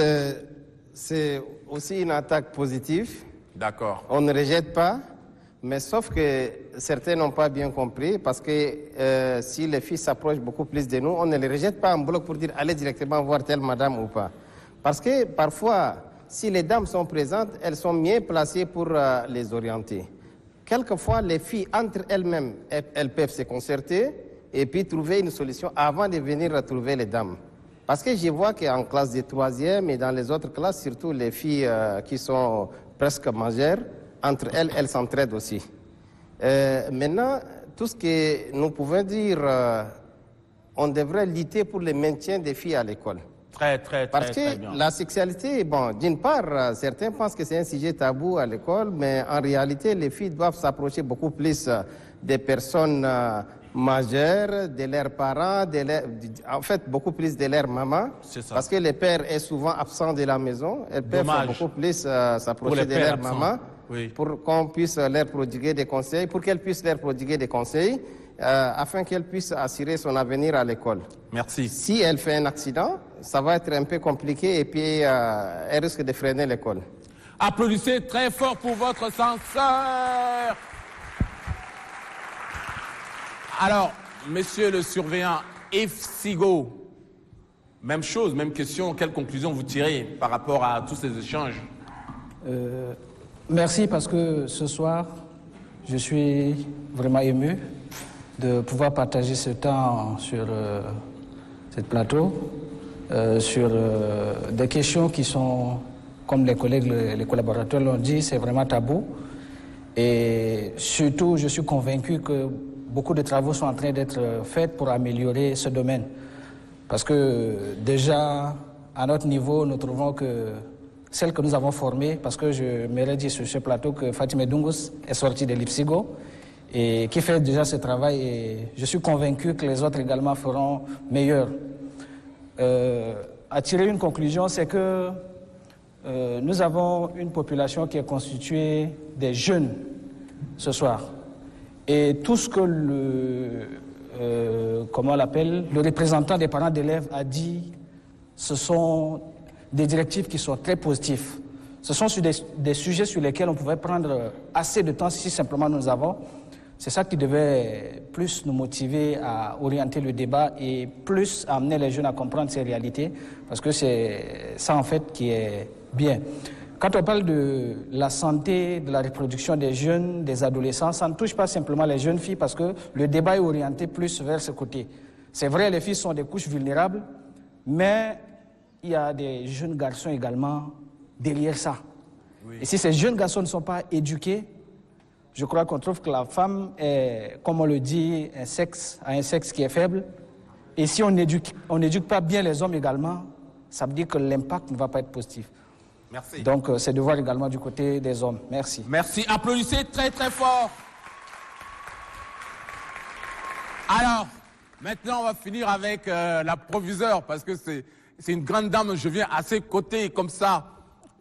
c'est aussi une attaque positive. D'accord. On ne rejette pas. Mais sauf que certains n'ont pas bien compris parce que si les filles s'approchent beaucoup plus de nous, on ne les rejette pas en bloc pour dire allez directement voir telle madame ou pas. Parce que parfois, si les dames sont présentes, elles sont mieux placées pour les orienter. Quelquefois, les filles, entre elles-mêmes, elles peuvent se concerter et puis trouver une solution avant de venir retrouver les dames. Parce que je vois qu'en classe de 3e et dans les autres classes, surtout les filles qui sont presque majeures, entre elles, elles s'entraident aussi. Maintenant, tout ce que nous pouvons dire, on devrait lutter pour le maintien des filles à l'école. Parce que la sexualité, bon, d'une part, certains pensent que c'est un sujet tabou à l'école, mais en réalité, les filles doivent s'approcher beaucoup plus des personnes majeures, de leurs parents, en fait, beaucoup plus de leur maman. Parce que le père est souvent absent de la maison. Elles peuvent beaucoup plus s'approcher de leur maman. Oui. Pour qu'on puisse leur prodiguer des conseils, pour qu'elles puissent leur prodiguer des conseils, afin qu'elles puissent assurer son avenir à l'école. Merci. Si elle fait un accident, ça va être un peu compliqué et puis elle risque de freiner l'école. Applaudissez très fort pour votre censeur. Alors, monsieur le surveillant Yves Sigo, même chose, même question, quelle conclusion vous tirez par rapport à tous ces échanges? Merci parce que ce soir, je suis vraiment ému de pouvoir partager ce temps sur ce plateau, sur des questions qui sont, comme les collègues, les collaborateurs l'ont dit, c'est vraiment tabou. Et surtout, je suis convaincu que beaucoup de travaux sont en train d'être faits pour améliorer ce domaine. Parce que déjà, à notre niveau, nous trouvons que celles que nous avons formées, parce que je m'aurais dit sur ce plateau que Fatima Dungus est sortie de l'IPSIGO et qui fait déjà ce travail et je suis convaincu que les autres également feront meilleur. À tirer une conclusion, c'est que nous avons une population qui est constituée des jeunes ce soir. Et tout ce que le représentant des parents d'élèves a dit, ce sont des directives qui sont très positives. Ce sont sur des sujets sur lesquels on pouvait prendre assez de temps si simplement nous avons. C'est ça qui devait plus nous motiver à orienter le débat et plus amener les jeunes à comprendre ces réalités, parce que c'est ça en fait qui est bien. Quand on parle de la santé, de la reproduction des jeunes, des adolescents, ça ne touche pas simplement les jeunes filles parce que le débat est orienté plus vers ce côté. C'est vrai, les filles sont des couches vulnérables, mais il y a des jeunes garçons également derrière ça. Oui. Et si ces jeunes garçons ne sont pas éduqués, je crois qu'on trouve que la femme est, comme on le dit, un sexe qui est faible. Et si on n'éduque pas bien les hommes également, ça veut dire que l'impact ne va pas être positif. Merci. Donc, c'est de voir également du côté des hommes. Merci. Merci. Applaudissez très, très fort. Alors, maintenant, on va finir avec la proviseure, parce que c'est une grande dame. Je viens à ses côtés, comme ça.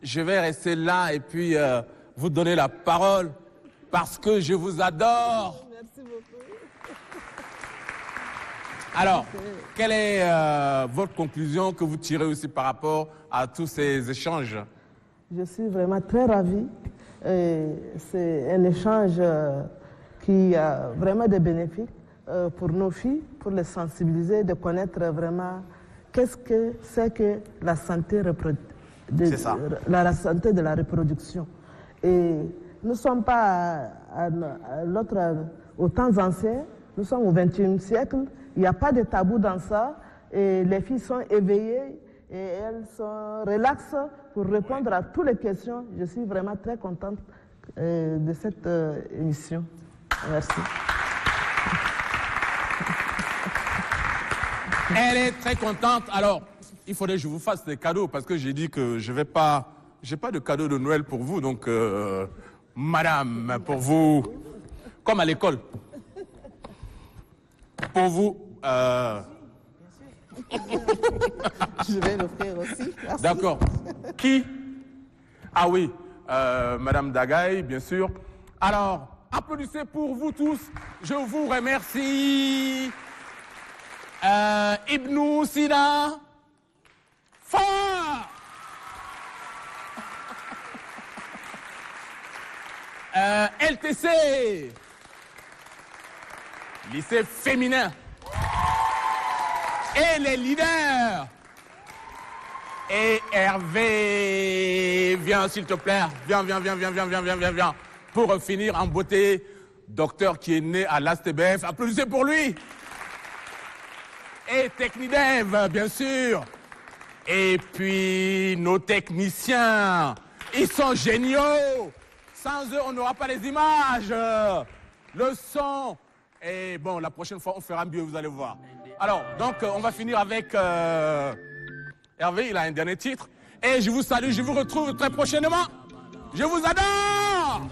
Je vais rester là et puis vous donner la parole, parce que je vous adore. Merci beaucoup. Alors, quelle est votre conclusion que vous tirez aussi par rapport à tous ces échanges? Je suis vraiment très ravie. C'est un échange qui a vraiment des bénéfices pour nos filles, pour les sensibiliser, de connaître vraiment qu'est-ce que c'est que la santé la santé de la reproduction. Et nous ne sommes pas aux temps anciens, nous sommes au XXe siècle, il n'y a pas de tabou dans ça, et les filles sont éveillées et elles sont relaxes pour répondre à toutes les questions. Je suis vraiment très contente de cette émission. Merci. Elle est très contente. Alors, il faudrait que je vous fasse des cadeaux parce que j'ai dit que j'ai pas de cadeau de Noël pour vous. Donc, madame, pour vous, comme à l'école, pour vous, je vais l'offrir aussi. D'accord. Qui? Ah oui, madame Dagaï, bien sûr. Alors, applaudissez pour vous tous. Je vous remercie. Ibnou Sina. Fort. LTC. Lycée féminin. Et les leaders. Et Hervé, viens s'il te plaît. Viens. Pour finir en beauté, docteur qui est né à l'ASTBF. Applaudissez pour lui. Et Technidev, bien sûr. Et puis nos techniciens, ils sont géniaux. Sans eux, on n'aura pas les images, le son. Et bon, la prochaine fois, on fera mieux, vous allez voir. Alors, donc, on va finir avec Hervé, il a un dernier titre. Et je vous salue, je vous retrouve très prochainement. Je vous adore.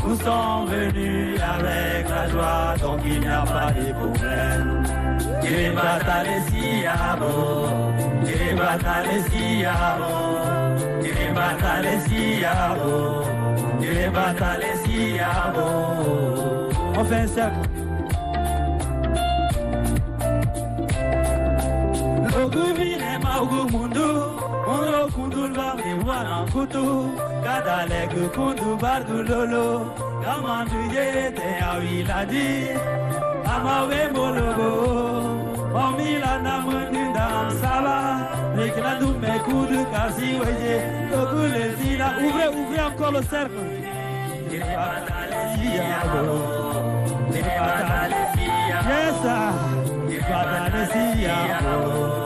Nous sommes venus avec la joie, donc il n'y a pas de problème. Il bata les siamo, il bata les siamo, il bata les siamo, il bata les siamo. On fait un cercle. Logumine maugu mundu, mundo kundul bari wana kutu, kada legu kundu bardu lolo, gamandu yete awiladi, amawe mologo. Omila na mundinda sala, lekla du me kudu kasi weje, logule zila, ouvrez encore le cercle. Il bata les siamo, il bata les siamo, yes sir. Il bata les siamo.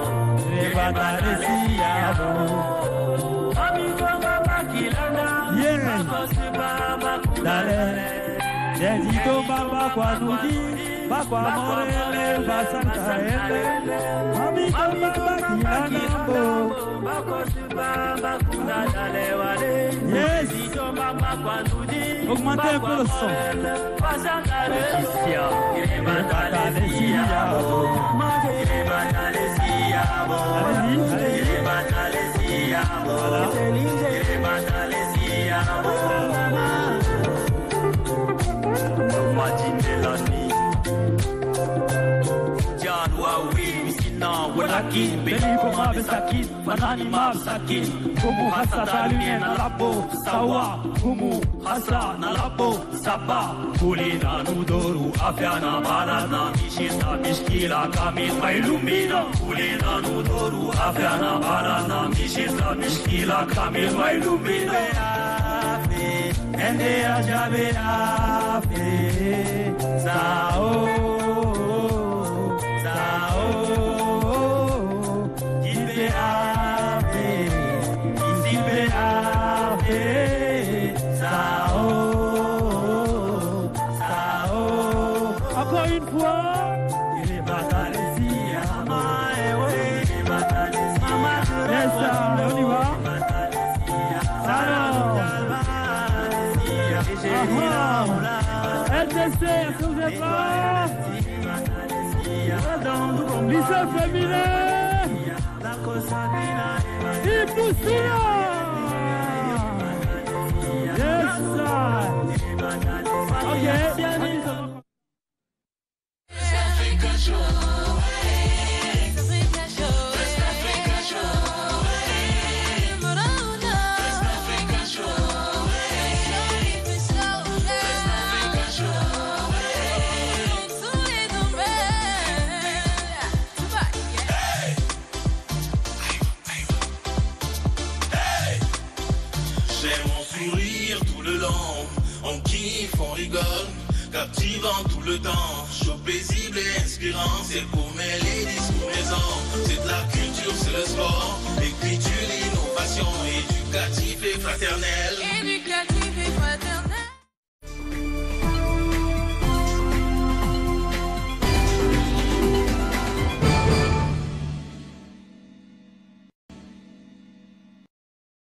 Desito baba kwa nudi, bakwa morele, basanta ele. Mami to baba kinanambo, bako suba, bakuna dale wale. Yes. Desito baba kwa nudi, augmentez un peu le son. Basanta Laetitia, Iremata Laetitia, Iremata Laetitia, Iremata Laetitia, Iremata Laetitia. Matinee la nuit, John Wawi, Misina, Walakin, Benipo Mabesakin, Fanani Mabsakin, Kumu Hasa Talien Nalabo, Sawa, Kumu Hasa Nalabo, Saba, Kulina Nudoru, Afiana Barana, Mishina, Mishkila, Kamil, Mailumina, Kulina Nudoru, Afiana Barana, Mishina, Mishkila, Kamil, Mailumina. Ende ajabe afe sao sao ibe afe isibe afe sao sao. Encore une fois, il est batalesi ama ewe batalesi mama ça on y va. LTC, est-ce que vous êtes là? Lycée féminin Ipoussina. Yes, sir. Okay. On rigole, captivant tout le temps, chaud, paisible et inspirant, c'est pour mêler discours maison, c'est de la culture, c'est le sport, l'écriture, l'innovation, éducatif et fraternel.